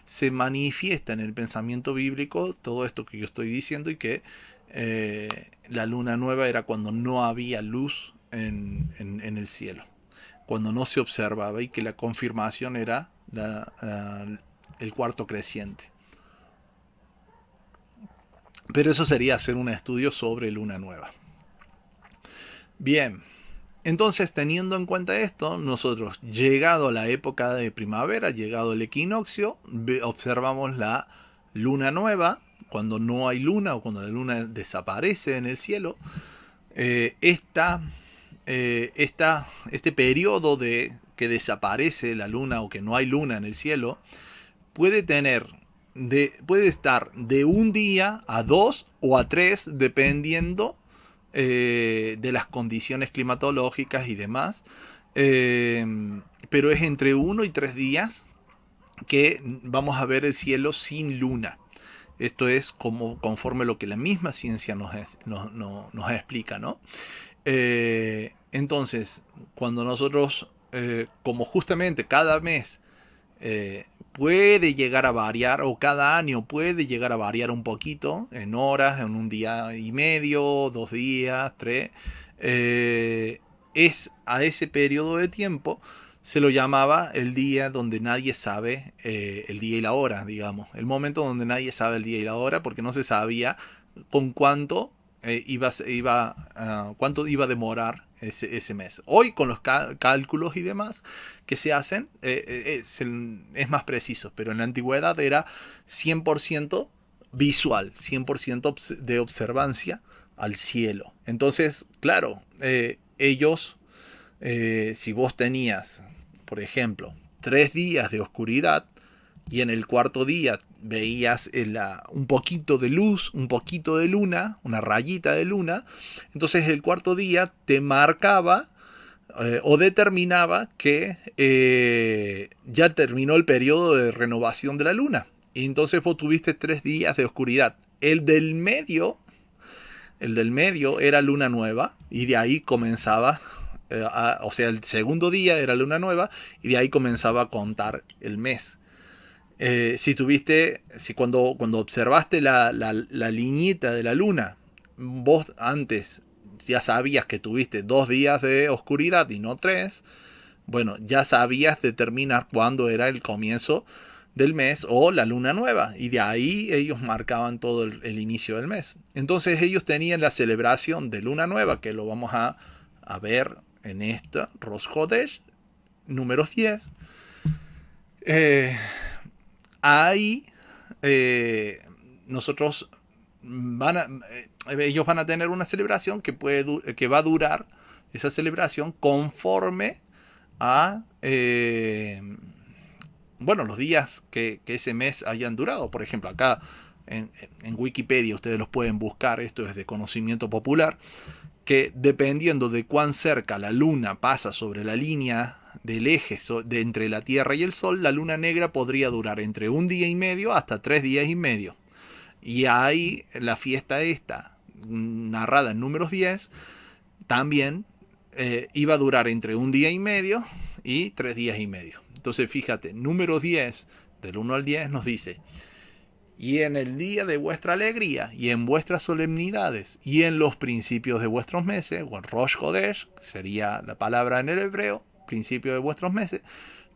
se manifiesta en el pensamiento bíblico todo esto que yo estoy diciendo, y que la luna nueva era cuando no había luz en el cielo, cuando no se observaba, y que la confirmación era el cuarto creciente. Pero eso sería hacer un estudio sobre luna nueva. Bien, entonces, teniendo en cuenta esto, nosotros, llegado a la época de primavera, llegado el equinoccio, observamos la luna nueva. Cuando no hay luna o cuando la luna desaparece en el cielo, este periodo de que desaparece la luna o que no hay luna en el cielo puede puede estar de un día a dos o a tres, dependiendo de las condiciones climatológicas y demás. Eh, pero es entre 1 y 3 días que vamos a ver el cielo sin luna. Esto es como conforme lo que la misma ciencia nos explica, ¿no? Entonces, cuando nosotros, como justamente cada mes puede llegar a variar, o cada año puede llegar a variar un poquito, en horas, en un día y medio, 2 días, tres, es a ese periodo de tiempo se lo llamaba el día donde nadie sabe el día y la hora, digamos. El momento donde nadie sabe el día y la hora porque no se sabía con cuánto cuánto iba a demorar ese mes. Hoy con los cálculos y demás que se hacen es más preciso, pero en la antigüedad era 100% visual, 100% de observancia al cielo. Entonces, claro, ellos si vos tenías, por ejemplo, 3 días de oscuridad y en el cuarto día veías un poquito de luz, un poquito de luna, una rayita de luna, entonces el cuarto día te marcaba o determinaba que ya terminó el periodo de renovación de la luna. Y entonces vos tuviste 3 días de oscuridad. El del medio era luna nueva y de ahí comenzaba, o sea, el segundo día era luna nueva y de ahí comenzaba a contar el mes. Si cuando observaste la liñita de la luna, vos antes ya sabías que tuviste 2 días de oscuridad y no tres, bueno, ya sabías determinar cuándo era el comienzo del mes o la luna nueva. Y de ahí ellos marcaban todo el inicio del mes. Entonces ellos tenían la celebración de luna nueva, que lo vamos a ver en esta Rosh Hodesh, número 10. Eh, ahí nosotros ellos van a tener una celebración que va a durar esa celebración conforme a los días que ese mes hayan durado. Por ejemplo, acá en Wikipedia ustedes los pueden buscar, esto es de conocimiento popular, que dependiendo de cuán cerca la luna pasa sobre la línea del eje de entre la Tierra y el Sol, la luna negra podría durar entre 1 día y medio hasta 3 días y medio. Y ahí la fiesta esta, narrada en números 10, también iba a durar entre 1 día y medio y 3 días y medio. Entonces fíjate, número 10, del 1 al 10 nos dice: y en el día de vuestra alegría, y en vuestras solemnidades, y en los principios de vuestros meses, o en Rosh Hodesh, que sería la palabra en el hebreo, principio de vuestros meses,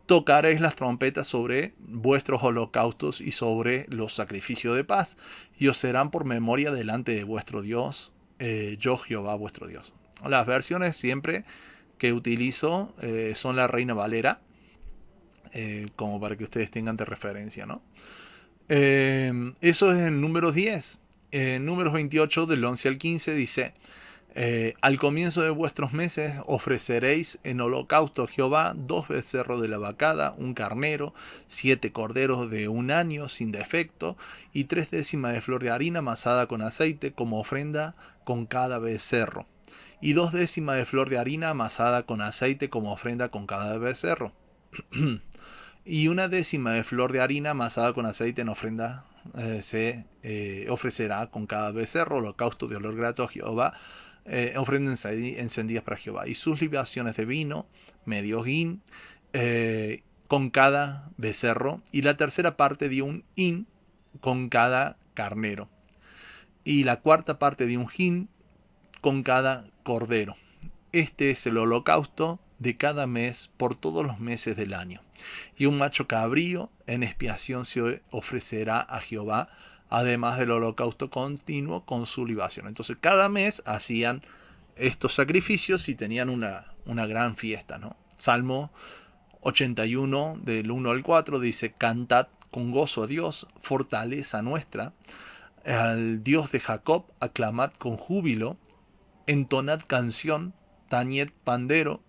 tocaréis las trompetas sobre vuestros holocaustos y sobre los sacrificios de paz, y os serán por memoria delante de vuestro Dios, yo Jehová vuestro Dios. Las versiones siempre que utilizo son la Reina Valera, como para que ustedes tengan de referencia, ¿no? Eso es en números 10. En números 28, del 11 al 15, dice: al comienzo de vuestros meses ofreceréis en holocausto a Jehová 2 becerros de la vacada, un carnero, 7 corderos de 1 año sin defecto, y 3 décimas de flor de harina amasada con aceite como ofrenda con cada becerro, y 2 décimas de flor de harina amasada con aceite como ofrenda con cada becerro. Y 1 décima de flor de harina amasada con aceite en ofrenda se ofrecerá con cada becerro, holocausto de olor grato a Jehová, ofrendas encendidas para Jehová. Y sus libaciones de vino, medio hin, con cada becerro. Y la tercera parte de un hin con cada carnero. Y la cuarta parte de un hin con cada cordero. Este es el holocausto de cada mes por todos los meses del año. Y un macho cabrío en expiación se ofrecerá a Jehová, además del holocausto continuo con su libación. Entonces cada mes hacían estos sacrificios y tenían una gran fiesta, ¿no? Salmo 81, del 1 al 4, dice: cantad con gozo a Dios, fortaleza nuestra, al Dios de Jacob aclamad con júbilo, entonad canción, tañed pandero,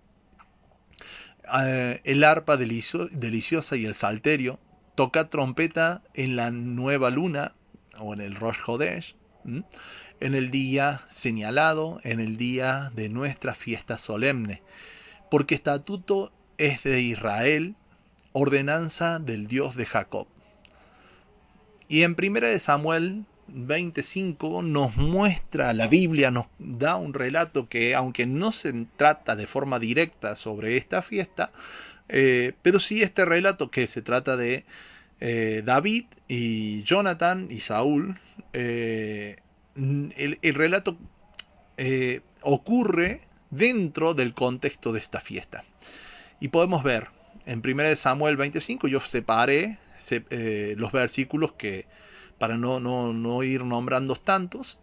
el arpa deliciosa y el salterio, tocad trompeta en la nueva luna o en el Rosh Hodesh, en el día señalado, en el día de nuestra fiesta solemne, porque estatuto es de Israel, ordenanza del Dios de Jacob. Y en 1 de Samuel 25 nos muestra, la Biblia nos da un relato que, aunque no se trata de forma directa sobre esta fiesta, pero sí este relato que se trata de David y Jonathan y Saúl, el relato ocurre dentro del contexto de esta fiesta. Y podemos ver en 1 Samuel 25, yo separé los versículos que, para no ir nombrando tantos,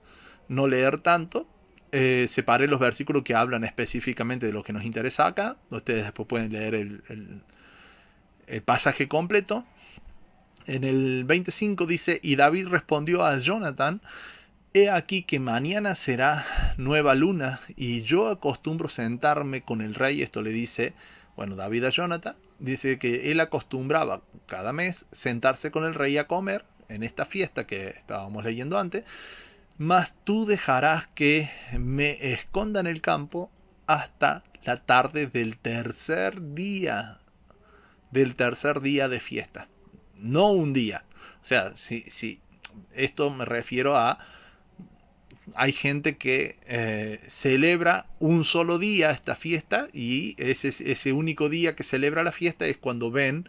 no leer tanto, separé los versículos que hablan específicamente de lo que nos interesa acá. Ustedes después pueden leer el pasaje completo. En el 25 dice, y David respondió a Jonathan, he aquí que mañana será nueva luna, y yo acostumbro sentarme con el rey. Esto le dice, bueno, David a Jonathan, dice que él acostumbraba cada mes sentarse con el rey a comer en esta fiesta que estábamos leyendo antes, mas tú dejarás que me esconda en el campo hasta la tarde del tercer día de fiesta. No un día. O sea, si esto me refiero a, hay gente que celebra un solo día esta fiesta, y ese único día que celebra la fiesta es cuando ven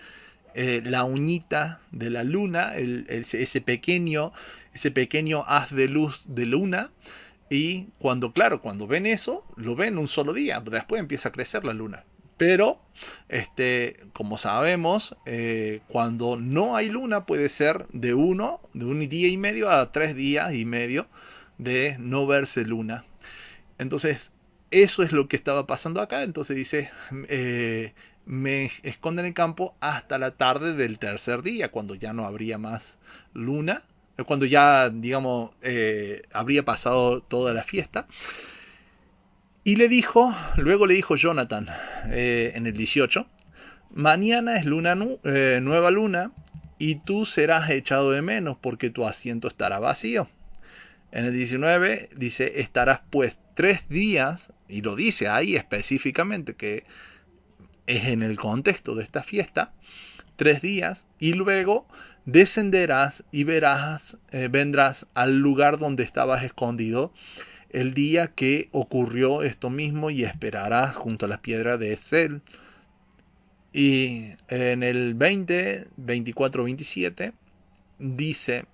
la uñita de la luna, ese pequeño haz de luz de luna. Y cuando ven eso, lo ven un solo día, después empieza a crecer la luna. Pero, como sabemos, cuando no hay luna puede ser de un día y medio a 3 días y medio de no verse luna. Entonces, eso es lo que estaba pasando acá. Entonces dice, me esconde en el campo hasta la tarde del tercer día, cuando ya no habría más luna, cuando ya, digamos, habría pasado toda la fiesta. Y luego le dijo Jonathan, en el 18, mañana es nueva luna, y tú serás echado de menos, porque tu asiento estará vacío. En el 19 dice, estarás pues 3 días, y lo dice ahí específicamente, que es en el contexto de esta fiesta, 3 días, y luego descenderás y vendrás al lugar donde estabas escondido el día que ocurrió esto mismo, y esperarás junto a las piedras de Esel. Y en el 20, 24, 27 dice,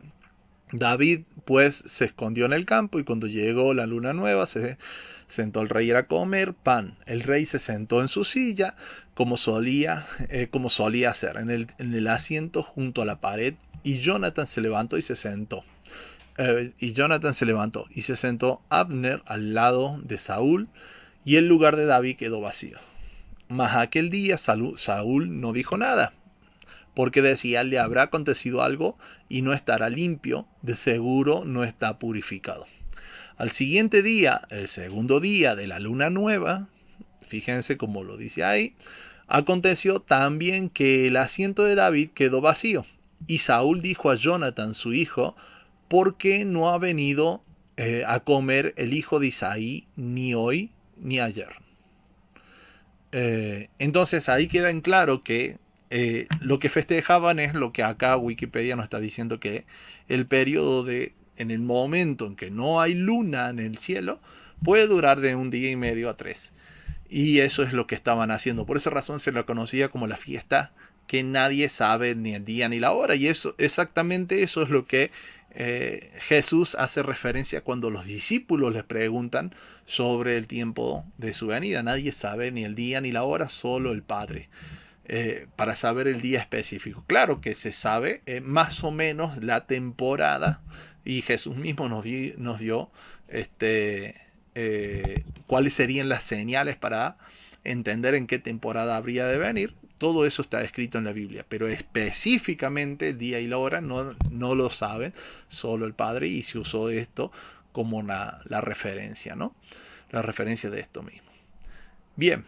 David pues se escondió en el campo, y cuando llegó la luna nueva se sentó el rey a comer pan. El rey se sentó en su silla como solía hacer, en el asiento junto a la pared, y Jonathan se levantó y se sentó. Y se sentó Abner al lado de Saúl, y el lugar de David quedó vacío. Mas aquel día Saúl no dijo nada, porque decía, le habrá acontecido algo y no estará limpio, de seguro no está purificado. Al siguiente día, el segundo día de la luna nueva, fíjense cómo lo dice ahí, aconteció también que el asiento de David quedó vacío. Y Saúl dijo a Jonathan, su hijo, ¿por qué no ha venido a comer el hijo de Isaí ni hoy ni ayer? Entonces ahí queda en claro que lo que festejaban es lo que acá Wikipedia nos está diciendo, que el periodo en el momento en que no hay luna en el cielo, puede durar de 1 día y medio a 3. Y eso es lo que estaban haciendo. Por esa razón se lo conocía como la fiesta que nadie sabe ni el día ni la hora. Y exactamente eso es lo que Jesús hace referencia cuando los discípulos les preguntan sobre el tiempo de su venida. Nadie sabe ni el día ni la hora, solo el Padre. Para saber el día específico. Claro que se sabe más o menos la temporada, y Jesús mismo nos dio cuáles serían las señales para entender en qué temporada habría de venir. Todo eso está escrito en la Biblia, pero específicamente el día y la hora no lo saben, solo el Padre, y se usó esto como la referencia, ¿no? La referencia de esto mismo. Bien.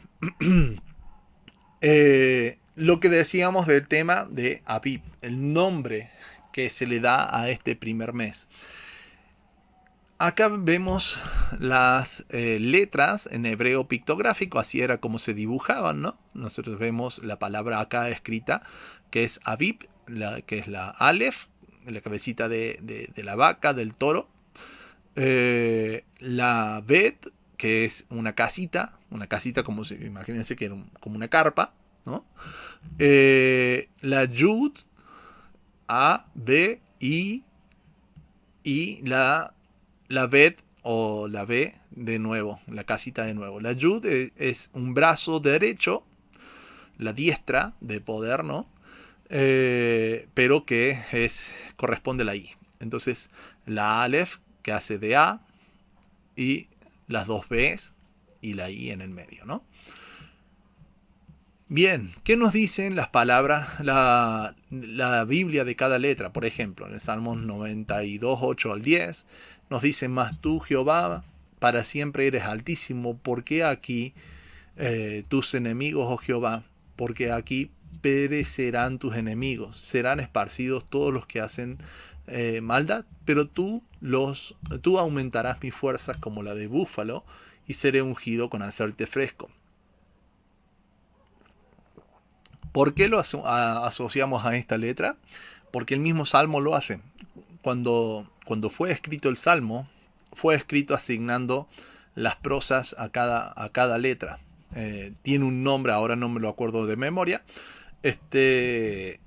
Lo que decíamos del tema de Abib, el nombre que se le da a este primer mes. Acá vemos las letras en hebreo pictográfico, así era como se dibujaban, ¿no? Nosotros vemos la palabra acá escrita, que es Aviv, que es la Aleph, la cabecita de la vaca, del toro. La Bet, que es una casita como si, imagínense que era como una carpa, ¿no? La Yud, A, B, I, y la Bet o la B de nuevo, la casita de nuevo. La Yud es un brazo derecho, la diestra de poder, ¿no? Pero que corresponde a la I. Entonces, la Aleph, que hace de A, y las dos Bs y la I en el medio, ¿no? Bien, ¿qué nos dicen las palabras, la Biblia de cada letra? Por ejemplo, en el Salmos 92, 8 al 10, nos dice: Mas tú, Jehová, para siempre eres altísimo, porque aquí tus enemigos, oh Jehová, porque aquí perecerán tus enemigos, serán esparcidos todos los que hacen maldad, pero tú aumentarás mis fuerzas como la de búfalo, y seré ungido con aceite fresco. ¿Por qué lo asociamos a esta letra? Porque el mismo Salmo lo hace. Cuando fue escrito el Salmo, fue escrito asignando las prosas a cada letra. Tiene un nombre, ahora no me lo acuerdo de memoria, de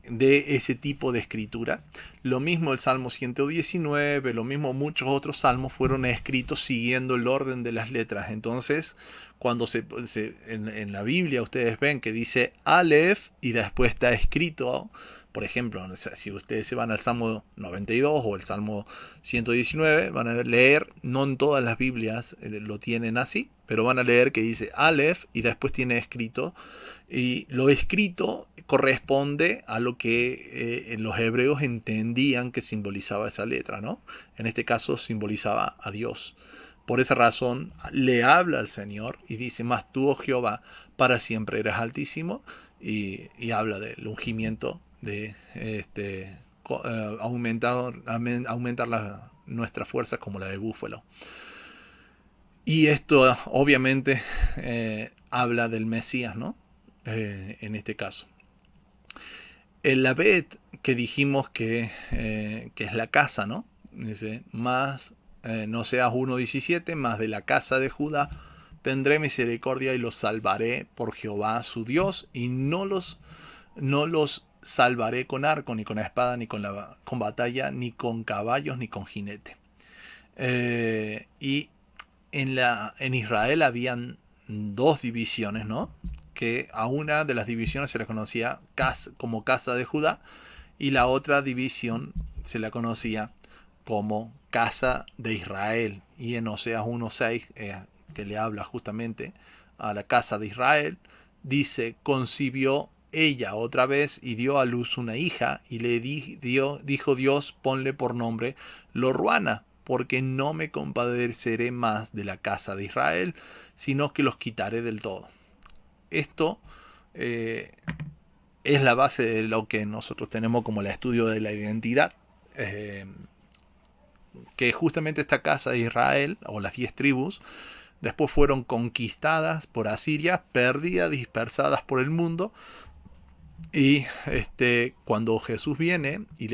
ese tipo de escritura. Lo mismo el Salmo 119, lo mismo muchos otros salmos fueron escritos siguiendo el orden de las letras. Entonces, cuando en la Biblia ustedes ven que dice Aleph y después está escrito, por ejemplo, si ustedes se van al Salmo 92 o el Salmo 119, van a leer, no en todas las Biblias lo tienen así, pero van a leer que dice Aleph y después tiene escrito, y lo escrito corresponde a lo que los hebreos entendían que simbolizaba esa letra, ¿no? En este caso simbolizaba a Dios. Por esa razón le habla al Señor y dice: Mas tú, oh Jehová, para siempre eres altísimo, y habla del ungimiento de aumentar nuestras fuerzas como la de búfalo. Y esto obviamente habla del Mesías, ¿no? En este caso. El Abed, que dijimos que es la casa, ¿no? Dice: más no seas 1:17, más de la casa de Judá tendré misericordia y los salvaré por Jehová su Dios, y no los salvaré con arco, ni con espada, ni con batalla, ni con caballos, ni con jinete. Y en Israel habían dos divisiones, ¿no? Que a una de las divisiones se la conocía como casa de Judá, y la otra división se la conocía como casa de Israel. Y en Oseas 1:6, que le habla justamente a la casa de Israel, dice: concibió ella otra vez y dio a luz una hija, y le dijo Dios: ponle por nombre Lo-ruana, porque no me compadeceré más de la casa de Israel, sino que los quitaré del todo. Esto es la base de lo que nosotros tenemos como el estudio de la identidad, que justamente esta casa de Israel, o las 10 tribus, después fueron conquistadas por Asiria, perdidas, dispersadas por el mundo. Y cuando Jesús viene y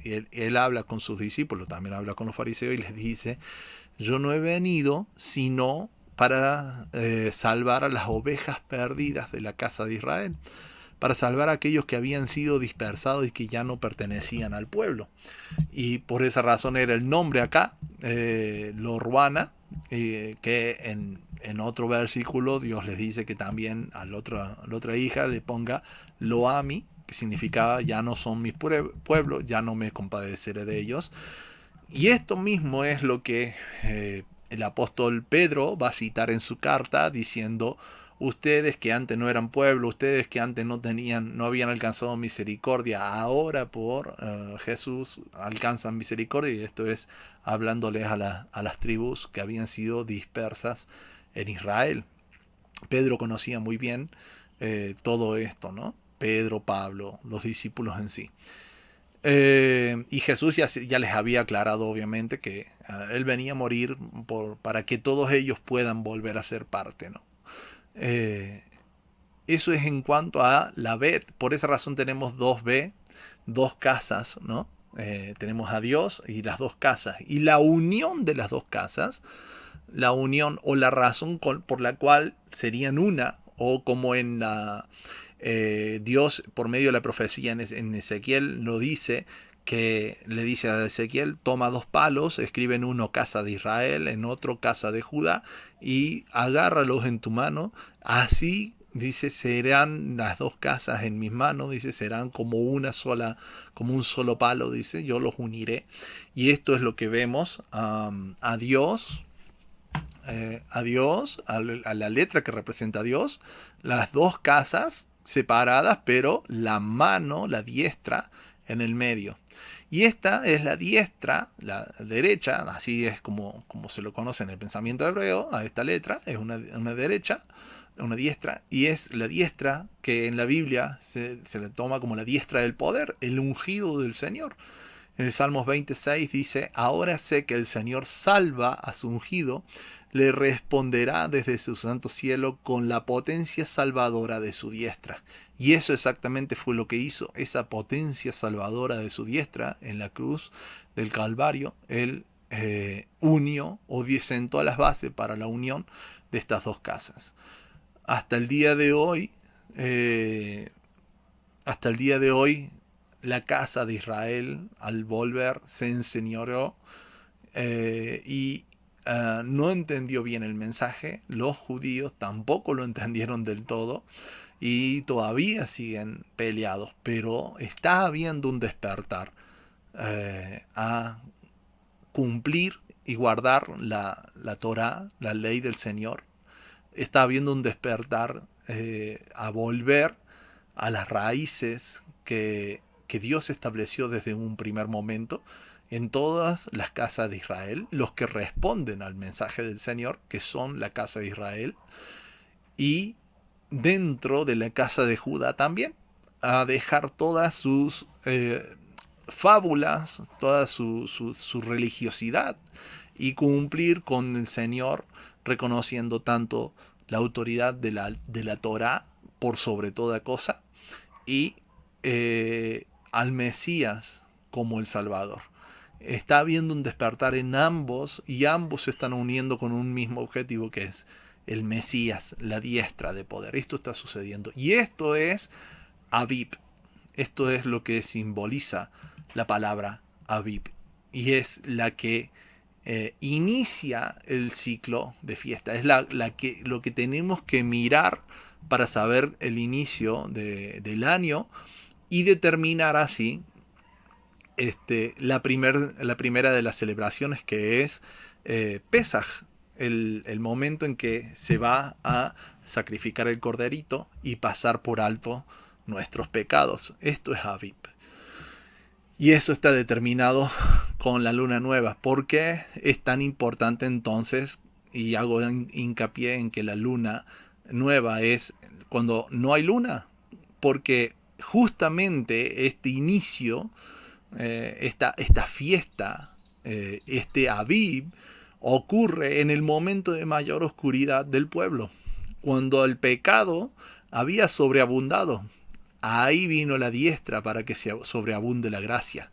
él habla con sus discípulos, también habla con los fariseos, y les dice: yo no he venido sino para salvar a las ovejas perdidas de la casa de Israel, para salvar a aquellos que habían sido dispersados y que ya no pertenecían al pueblo. Y por esa razón era el nombre acá, Lo-ruana, que en otro versículo Dios les dice que también a la otra hija le ponga Lo-ami, que significaba: ya no son mi pueblo, ya no me compadeceré de ellos. Y esto mismo es lo que el apóstol Pedro va a citar en su carta, diciendo: ustedes que antes no eran pueblo, ustedes que antes no habían alcanzado misericordia, ahora por Jesús alcanzan misericordia. Y esto es hablándoles a las tribus que habían sido dispersas en Israel. Pedro conocía muy bien todo esto, ¿no? Pedro, Pablo, los discípulos en sí. Y Jesús ya les había aclarado obviamente que Él venía a morir para que todos ellos puedan volver a ser parte, ¿no? Eh, Eso es en cuanto a la Bet. Por esa razón tenemos dos B, dos casas, ¿no? Tenemos a Dios y las dos casas. Y la unión de las dos casas, la unión o la razón por la cual serían una, o como en la Dios por medio de la profecía en Ezequiel lo dice, que le dice a Ezequiel, toma dos palos, escribe en uno casa de Israel, en otro casa de Judá, y agárralos en tu mano, así dice, serán las dos casas en mis manos, dice, serán como una sola, como un solo palo, dice, yo los uniré. Y esto es lo que vemos, a Dios, a la letra que representa a Dios, las dos casas separadas, pero la mano, la diestra, en el medio. Y esta es la diestra, la derecha, así es como se lo conoce en el pensamiento hebreo, a esta letra, es una derecha, una diestra, y es la diestra que en la Biblia se le toma como la diestra del poder, el ungido del Señor. En el Salmos 26 dice, ahora sé que el Señor salva a su ungido, le responderá desde su santo cielo con la potencia salvadora de su diestra. Y eso exactamente fue lo que hizo, esa potencia salvadora de su diestra en la cruz del Calvario. Él unió o sentó a las bases para la unión de estas dos casas. Hasta el día de hoy, hasta el día de hoy, la casa de Israel al volver se enseñoreó y no entendió bien el mensaje. Los judíos tampoco lo entendieron del todo y todavía siguen peleados, pero está habiendo un despertar a cumplir y guardar la Torá, la ley del Señor. Está habiendo un despertar a volver a las raíces que Dios estableció desde un primer momento en todas las casas de Israel, los que responden al mensaje del Señor, que son la casa de Israel, y dentro de la casa de Judá también, a dejar todas sus fábulas, toda su religiosidad, y cumplir con el Señor, reconociendo tanto la autoridad de la Torá por sobre toda cosa, y al Mesías como el Salvador. Está habiendo un despertar en ambos y ambos se están uniendo con un mismo objetivo, que es el Mesías, la diestra de poder. Esto está sucediendo. Y esto es Aviv. Esto es lo que simboliza la palabra Aviv. Y es la que inicia el ciclo de fiesta. Es lo que tenemos que mirar para saber el inicio del año y determinar así la primera de las celebraciones, que es Pesaj, el momento en que se va a sacrificar el corderito y pasar por alto nuestros pecados. Esto es Aviv. Y eso está determinado con la luna nueva. ¿Por qué es tan importante entonces? Y hago hincapié en que la luna nueva es cuando no hay luna. Porque justamente este inicio, esta fiesta, este Aviv, ocurre en el momento de mayor oscuridad del pueblo. Cuando el pecado había sobreabundado. Ahí vino la diestra para que se sobreabunde la gracia.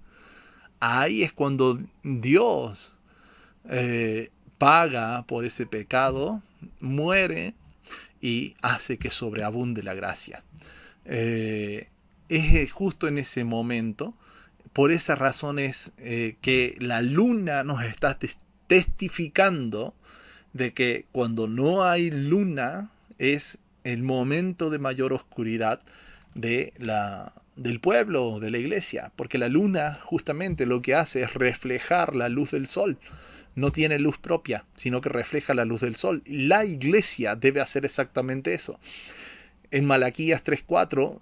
Ahí es cuando Dios paga por ese pecado, muere y hace que sobreabunde la gracia. Es justo en ese momento, por esa razón es que la luna nos está testificando de que cuando no hay luna es el momento de mayor oscuridad del pueblo, de la iglesia, porque la luna justamente lo que hace es reflejar la luz del sol. No tiene luz propia, sino que refleja la luz del sol. La iglesia debe hacer exactamente eso. En Malaquías 3:4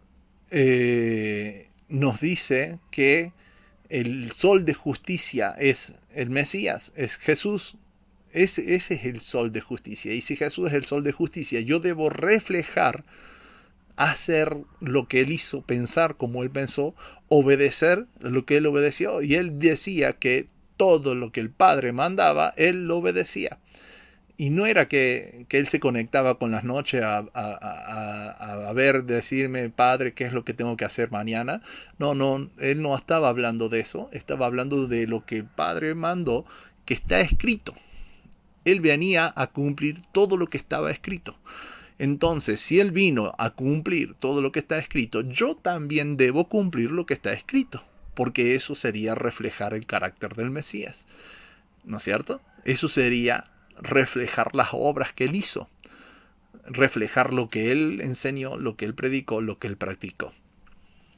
nos dice que el sol de justicia es el Mesías, es Jesús. Ese es el sol de justicia. Y si Jesús es el sol de justicia, yo debo reflejar, hacer lo que él hizo, pensar como él pensó, obedecer lo que él obedeció. Y él decía que todo lo que el Padre mandaba, él lo obedecía. Y no era que él se conectaba con las noches a ver, decirme, Padre, qué es lo que tengo que hacer mañana. No, no, él no estaba hablando de eso, estaba hablando de lo que el Padre mandó, que está escrito. Él venía a cumplir todo lo que estaba escrito. Entonces, si él vino a cumplir todo lo que está escrito, yo también debo cumplir lo que está escrito, porque eso sería reflejar el carácter del Mesías, ¿no es cierto? Eso sería reflejar las obras que él hizo, reflejar lo que él enseñó, lo que él predicó, lo que él practicó.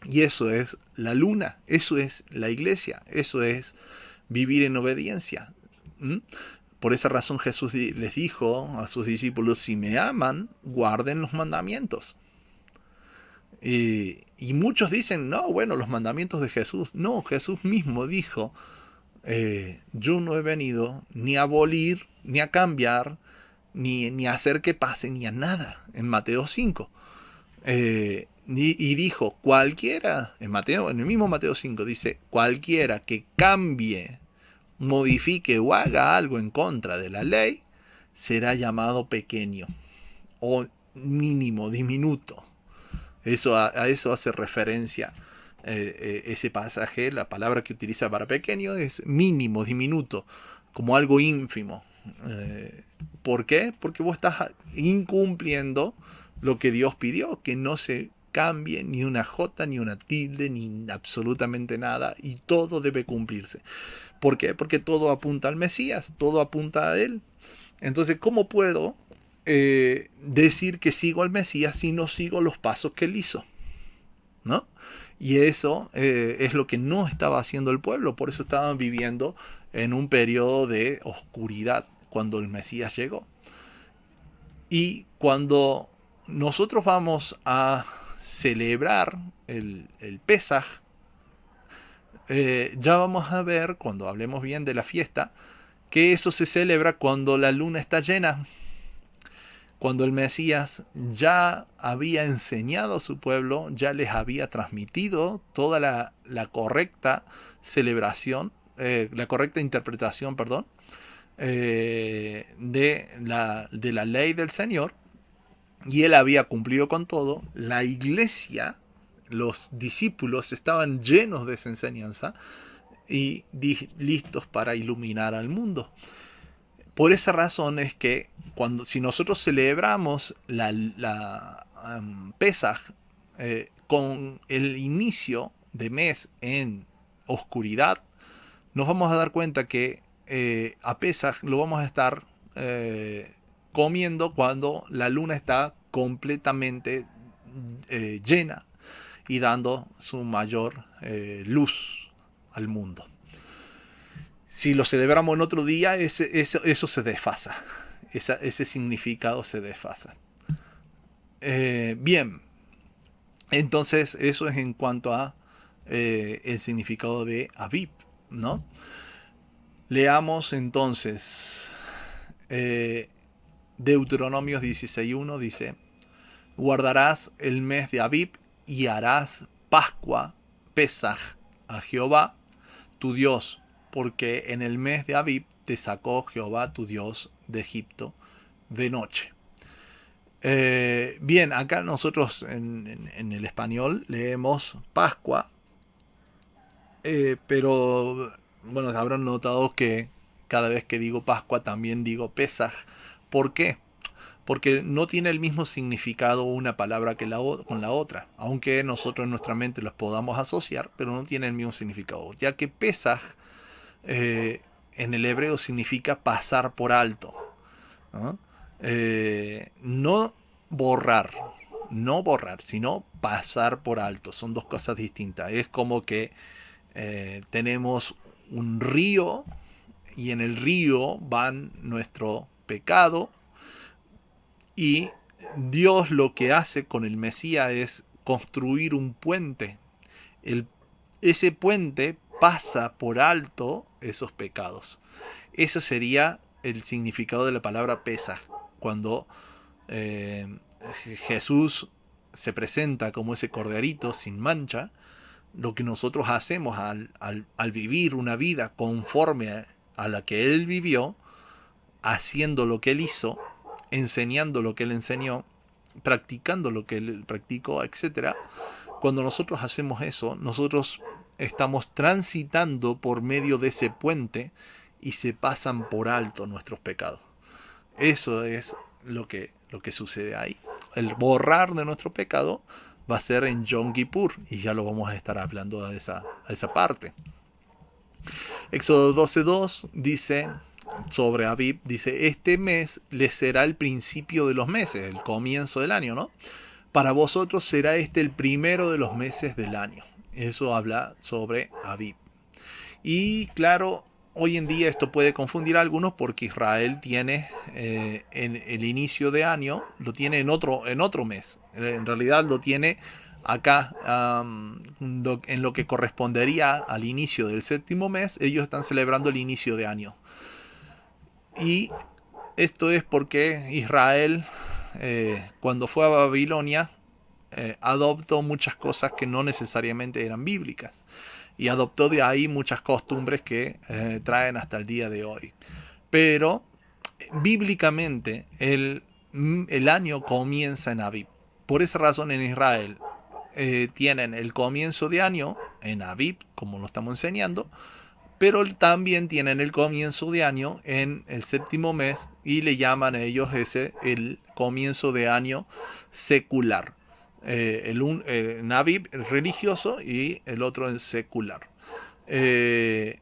Y eso es la luna, eso es la iglesia, eso es vivir en obediencia. ¿Mm? Por esa razón Jesús les dijo a sus discípulos, si me aman, guarden los mandamientos. Y muchos dicen, no, bueno, los mandamientos de Jesús. No, Jesús mismo dijo, yo no he venido ni a abolir, ni a cambiar, ni a hacer que pase, ni a nada, en Mateo 5. Y dijo, cualquiera, en el mismo Mateo 5 dice, cualquiera que cambie, modifique o haga algo en contra de la ley, será llamado pequeño o mínimo, diminuto. A eso hace referencia ese pasaje. La palabra que utiliza para pequeño es mínimo, diminuto, como algo ínfimo. ¿Por qué? Porque vos estás incumpliendo lo que Dios pidió, que no se cambie ni una jota, ni una tilde, ni absolutamente nada, y todo debe cumplirse. ¿Por qué? Porque todo apunta al Mesías, todo apunta a Él. Entonces, ¿cómo puedo decir que sigo al Mesías si no sigo los pasos que Él hizo? ¿No? Y eso es lo que no estaba haciendo el pueblo, por eso estaban viviendo en un periodo de oscuridad cuando el Mesías llegó. Y cuando nosotros vamos a celebrar el Pesaj, ya vamos a ver, cuando hablemos bien de la fiesta, que eso se celebra cuando la luna está llena, cuando el Mesías ya había enseñado a su pueblo, ya les había transmitido toda la correcta celebración, la correcta interpretación, perdón, de la ley del Señor, y él había cumplido con todo. La iglesia, los discípulos estaban llenos de esa enseñanza y listos para iluminar al mundo. Por esa razón es que si nosotros celebramos la Pesaj con el inicio de mes en oscuridad, nos vamos a dar cuenta que a Pesaj lo vamos a estar comiendo cuando la luna está completamente llena y dando su mayor luz al mundo. Si lo celebramos en otro día, eso se desfasa. Ese significado se desfasa. Bien, entonces eso es en cuanto a el significado de Aviv, ¿no? Leamos entonces Deuteronomios 16.1 dice, guardarás el mes de Aviv y harás Pascua, Pesaj, a Jehová, tu Dios, porque en el mes de Aviv te sacó Jehová tu Dios de Egipto de noche. Bien, acá nosotros en el español leemos Pascua, pero bueno, habrán notado que cada vez que digo Pascua también digo Pesaj. ¿Por qué? Porque no tiene el mismo significado una palabra que con la otra, aunque nosotros en nuestra mente los podamos asociar, pero no tiene el mismo significado, ya que Pesaj en el hebreo significa pasar por alto, ¿no? No borrar, no borrar, sino pasar por alto. Son dos cosas distintas. Es como que tenemos un río y en el río van nuestro pecado y Dios lo que hace con el Mesías es construir un puente. Ese puente pasa por alto esos pecados. Eso sería el significado de la palabra Pesaj. Cuando Jesús se presenta como ese corderito sin mancha, lo que nosotros hacemos al vivir una vida conforme a la que Él vivió, haciendo lo que Él hizo, enseñando lo que Él enseñó, practicando lo que Él practicó, etcétera. Cuando nosotros hacemos eso, nosotros estamos transitando por medio de ese puente y se pasan por alto nuestros pecados. Eso es lo que sucede ahí. El borrar de nuestro pecado va a ser en Yom Kippur, y ya lo vamos a estar hablando a esa parte. Éxodo 12:2 dice sobre Abib, dice: este mes les será el principio de los meses, el comienzo del año, ¿no? Para vosotros será este el primero de los meses del año. Eso habla sobre Abib. Y claro, hoy en día esto puede confundir a algunos porque Israel tiene en el inicio de año, lo tiene en otro mes. En realidad lo tiene acá, en lo que correspondería al inicio del séptimo mes. Ellos están celebrando el inicio de año. Y esto es porque Israel, cuando fue a Babilonia, adoptó muchas cosas que no necesariamente eran bíblicas. Y adoptó de ahí muchas costumbres que traen hasta el día de hoy. Pero bíblicamente el año comienza en Abib. Por esa razón en Israel tienen el comienzo de año en Abib, como lo estamos enseñando, pero también tienen el comienzo de año en el séptimo mes y le llaman a ellos ese el comienzo de año secular. El Abib religioso y el otro el secular. Es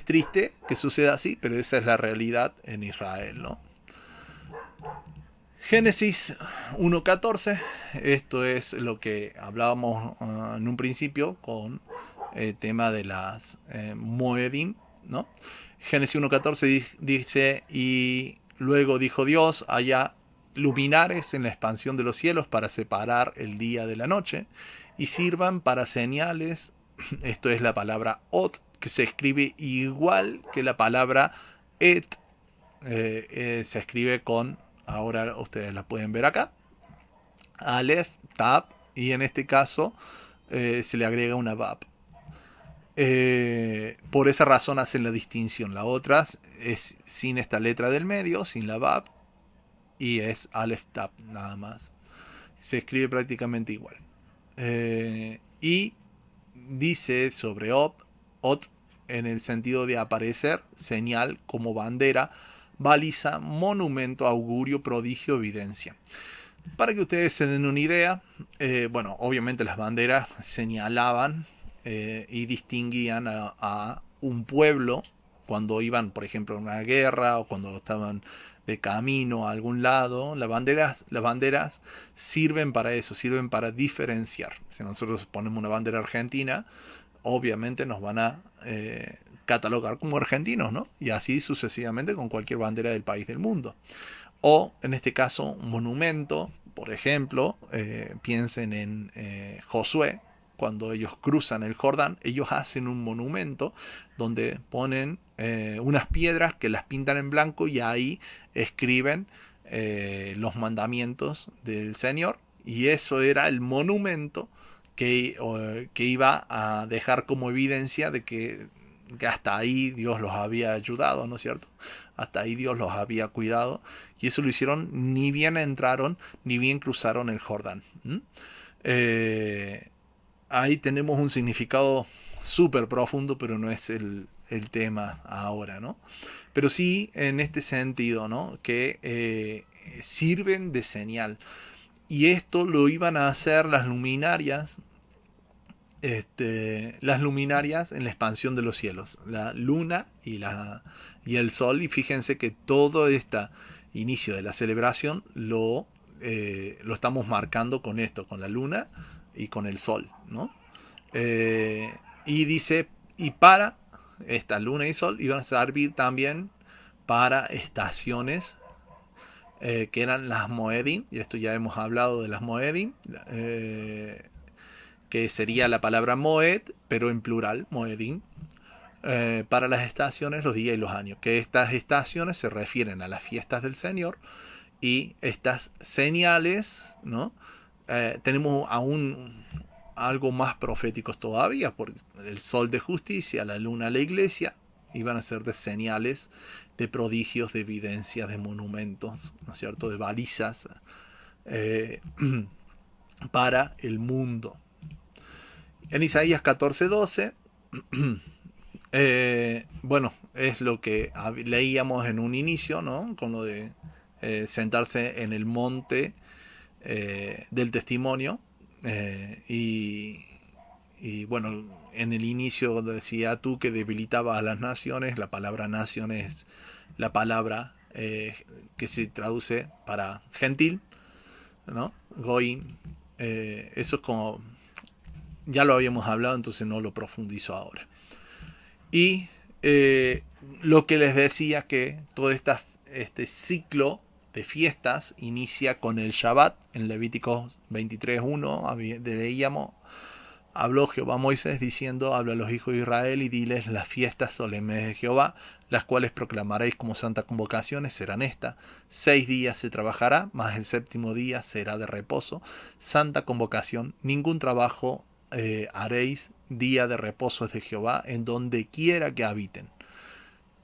triste que suceda así, pero esa es la realidad en Israel, ¿no? Génesis 1:14, esto es lo que hablábamos en un principio con el tema de las Moedim, ¿no? Génesis 1:14 dice: y luego dijo Dios, haya luminares en la expansión de los cielos para separar el día de la noche y sirvan para señales. Esto es la palabra ot, que se escribe igual que la palabra et, se escribe con, ahora ustedes la pueden ver acá, Aleph, Tab, y en este caso se le agrega una Bab. Por esa razón hacen la distinción. La otra es sin esta letra del medio, sin la Bab, y es Aleph Tab nada más. Se escribe prácticamente igual. Y dice sobre Ot en el sentido de aparecer, señal, como bandera, baliza, monumento, augurio, prodigio, evidencia. Para que ustedes se den una idea, bueno, obviamente las banderas señalaban y distinguían a un pueblo cuando iban, por ejemplo, a una guerra o cuando estaban de camino a algún lado. Las banderas sirven para eso, sirven para diferenciar. Si nosotros ponemos una bandera argentina, obviamente nos van a catalogar como argentinos, ¿no? Y así sucesivamente con cualquier bandera del país del mundo. O, en este caso, un monumento, por ejemplo, piensen en Josué, cuando ellos cruzan el Jordán, ellos hacen un monumento donde ponen unas piedras que las pintan en blanco y ahí escriben los mandamientos del Señor, y eso era el monumento que iba a dejar como evidencia de que hasta ahí Dios los había ayudado, ¿no es cierto? Hasta ahí Dios los había cuidado, y eso lo hicieron, ni bien entraron, ni bien cruzaron el Jordán. Ahí tenemos un significado súper profundo, pero no es el tema ahora, ¿no? Pero sí en este sentido, ¿no? Que sirven de señal. Y esto lo iban a hacer las luminarias en la expansión de los cielos, la luna y el sol. Y fíjense que todo este inicio de la celebración lo estamos marcando con esto, con la luna y con el sol, ¿no? Y dice, y para esta luna y sol iban a servir también para estaciones, que eran las Moedim, y esto ya hemos hablado de las Moedim, que sería la palabra Moed, pero en plural, Moedim, para las estaciones, los días y los años, que estas estaciones se refieren a las fiestas del Señor, y estas señales, ¿no? Tenemos algo más proféticos todavía, porque el sol de justicia, la luna, la iglesia, iban a ser de señales, de prodigios, de evidencias, de monumentos, ¿no es cierto?, de balizas eh, para el mundo. En Isaías 14:12, bueno, es lo que leíamos en un inicio, ¿no?, con lo de sentarse en el monte del testimonio. Y bueno, en el inicio decía tú que debilitaba a las naciones. La palabra nación es la palabra que se traduce para gentil, ¿no? Goim. Eso es como, ya lo habíamos hablado, entonces no lo profundizo ahora. Y lo que les decía, que todo este ciclo de fiestas inicia con el Shabbat. En Levítico 23:1 leíamos: habló Jehová a Moisés diciendo, habla a los hijos de Israel y diles: las fiestas solemnes de Jehová, las cuales proclamaréis como santa convocaciones, serán estas: 6 días se trabajará, mas el séptimo día será de reposo, santa convocación, ningún trabajo haréis, día de reposo es de Jehová, en donde quiera que habiten.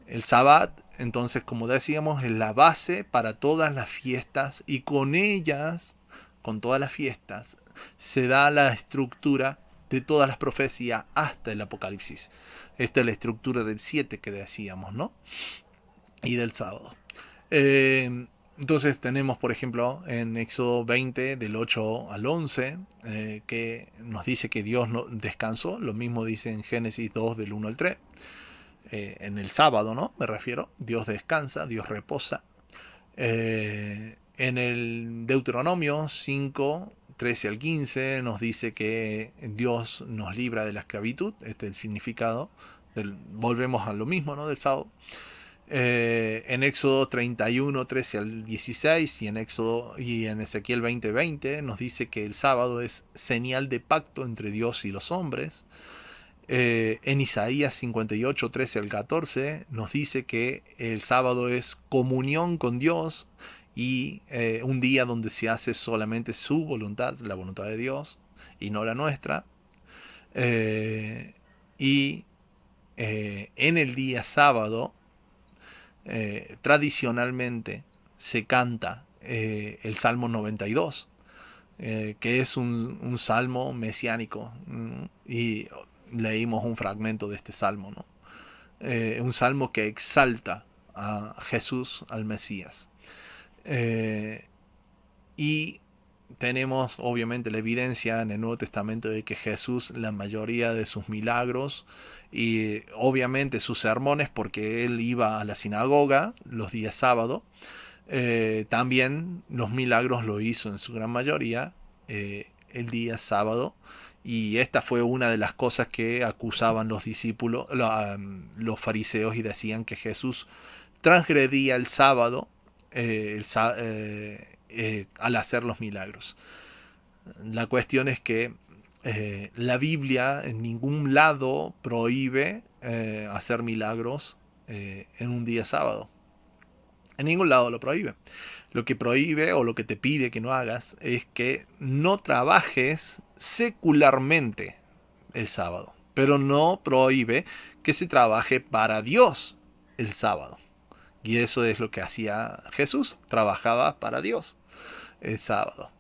El Sabbat, entonces, como decíamos, es la base para todas las fiestas, y con ellas, con todas las fiestas, se da la estructura de todas las profecías hasta el Apocalipsis. Esta es la estructura del 7 que decíamos, ¿no? Y del sábado. Entonces tenemos, por ejemplo, en Éxodo 20, del 8 al 11, que nos dice que Dios no descansó. Lo mismo dice en Génesis 2, del 1 al 3. En el sábado, ¿no? Me refiero. Dios descansa, Dios reposa. En el Deuteronomio 5, 13 al 15 nos dice que Dios nos libra de la esclavitud. Este es el significado. Volvemos a lo mismo, ¿no?, del sábado. En Éxodo 31, 13 al 16 y en Ezequiel 20, 20 nos dice que el sábado es señal de pacto entre Dios y los hombres. En Isaías 58, 13 al 14 nos dice que el sábado es comunión con Dios y un día donde se hace solamente su voluntad, la voluntad de Dios y no la nuestra. Y en el día sábado tradicionalmente se canta el Salmo 92, que es un salmo mesiánico, y leímos un fragmento de este salmo, ¿no? Un salmo que exalta a Jesús, al Mesías. Y tenemos obviamente la evidencia en el Nuevo Testamento de que Jesús, la mayoría de sus milagros y obviamente sus sermones, porque él iba a la sinagoga los días sábados, también los milagros lo hizo en su gran mayoría el día sábado. Y esta fue una de las cosas que acusaban los discípulos, los fariseos, y decían que Jesús transgredía el sábado al hacer los milagros. La cuestión es que la Biblia en ningún lado prohíbe hacer milagros en un día sábado. En ningún lado lo prohíbe. Lo que prohíbe, o lo que te pide que no hagas, es que no trabajes secularmente el sábado. Pero no prohíbe que se trabaje para Dios el sábado. Y eso es lo que hacía Jesús, trabajaba para Dios el sábado.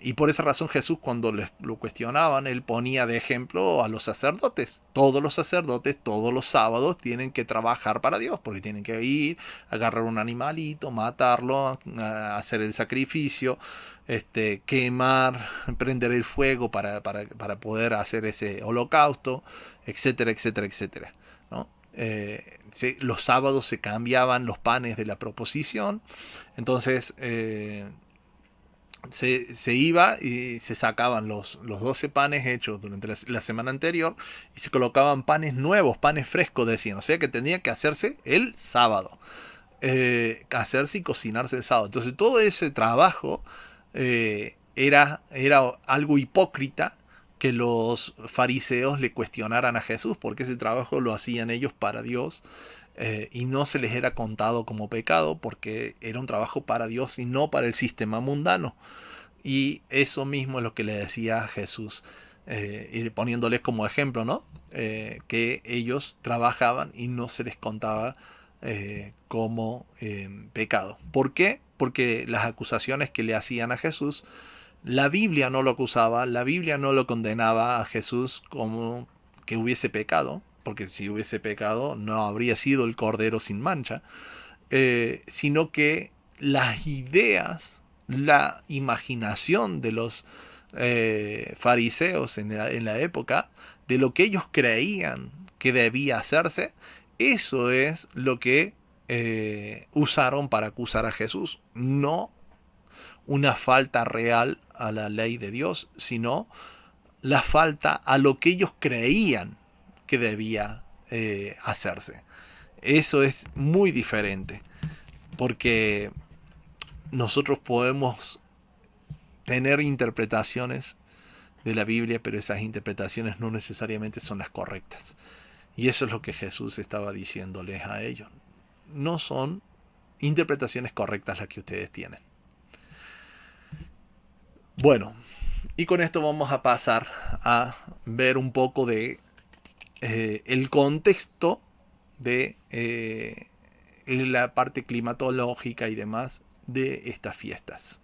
Y por esa razón Jesús, cuando lo cuestionaban, él ponía de ejemplo a los sacerdotes. Todos los sacerdotes, todos los sábados, tienen que trabajar para Dios, porque tienen que ir, agarrar un animalito, matarlo, hacer el sacrificio, quemar, prender el fuego para poder hacer ese holocausto, etcétera, etcétera, etcétera, ¿no? Los sábados se cambiaban los panes de la proposición. Entonces se iba y se sacaban los 12 panes hechos durante la semana anterior y se colocaban panes nuevos, panes frescos, decían. O sea que tenía que hacerse el sábado, hacerse y cocinarse el sábado. Entonces todo ese trabajo era algo hipócrita, que los fariseos le cuestionaran a Jesús, porque ese trabajo lo hacían ellos para Dios, y no se les era contado como pecado, porque era un trabajo para Dios y no para el sistema mundano. Y eso mismo es lo que le decía Jesús. y poniéndoles como ejemplo, ¿no? Que ellos trabajaban y no se les contaba como pecado. ¿Por qué? Porque las acusaciones que le hacían a Jesús, la Biblia no lo acusaba, la Biblia no lo condenaba a Jesús como que hubiese pecado, porque si hubiese pecado no habría sido el Cordero sin mancha, sino que las ideas, la imaginación de los fariseos en la época, de lo que ellos creían que debía hacerse, eso es lo que usaron para acusar a Jesús. No una falta real a la ley de Dios, sino la falta a lo que ellos creían que debía hacerse. Eso es muy diferente, porque nosotros podemos tener interpretaciones de la Biblia, pero esas interpretaciones no necesariamente son las correctas. Y eso es lo que Jesús estaba diciéndoles a ellos. No son interpretaciones correctas las que ustedes tienen. Bueno, y con esto vamos a pasar a ver un poco de el contexto de la parte climatológica y demás de estas fiestas.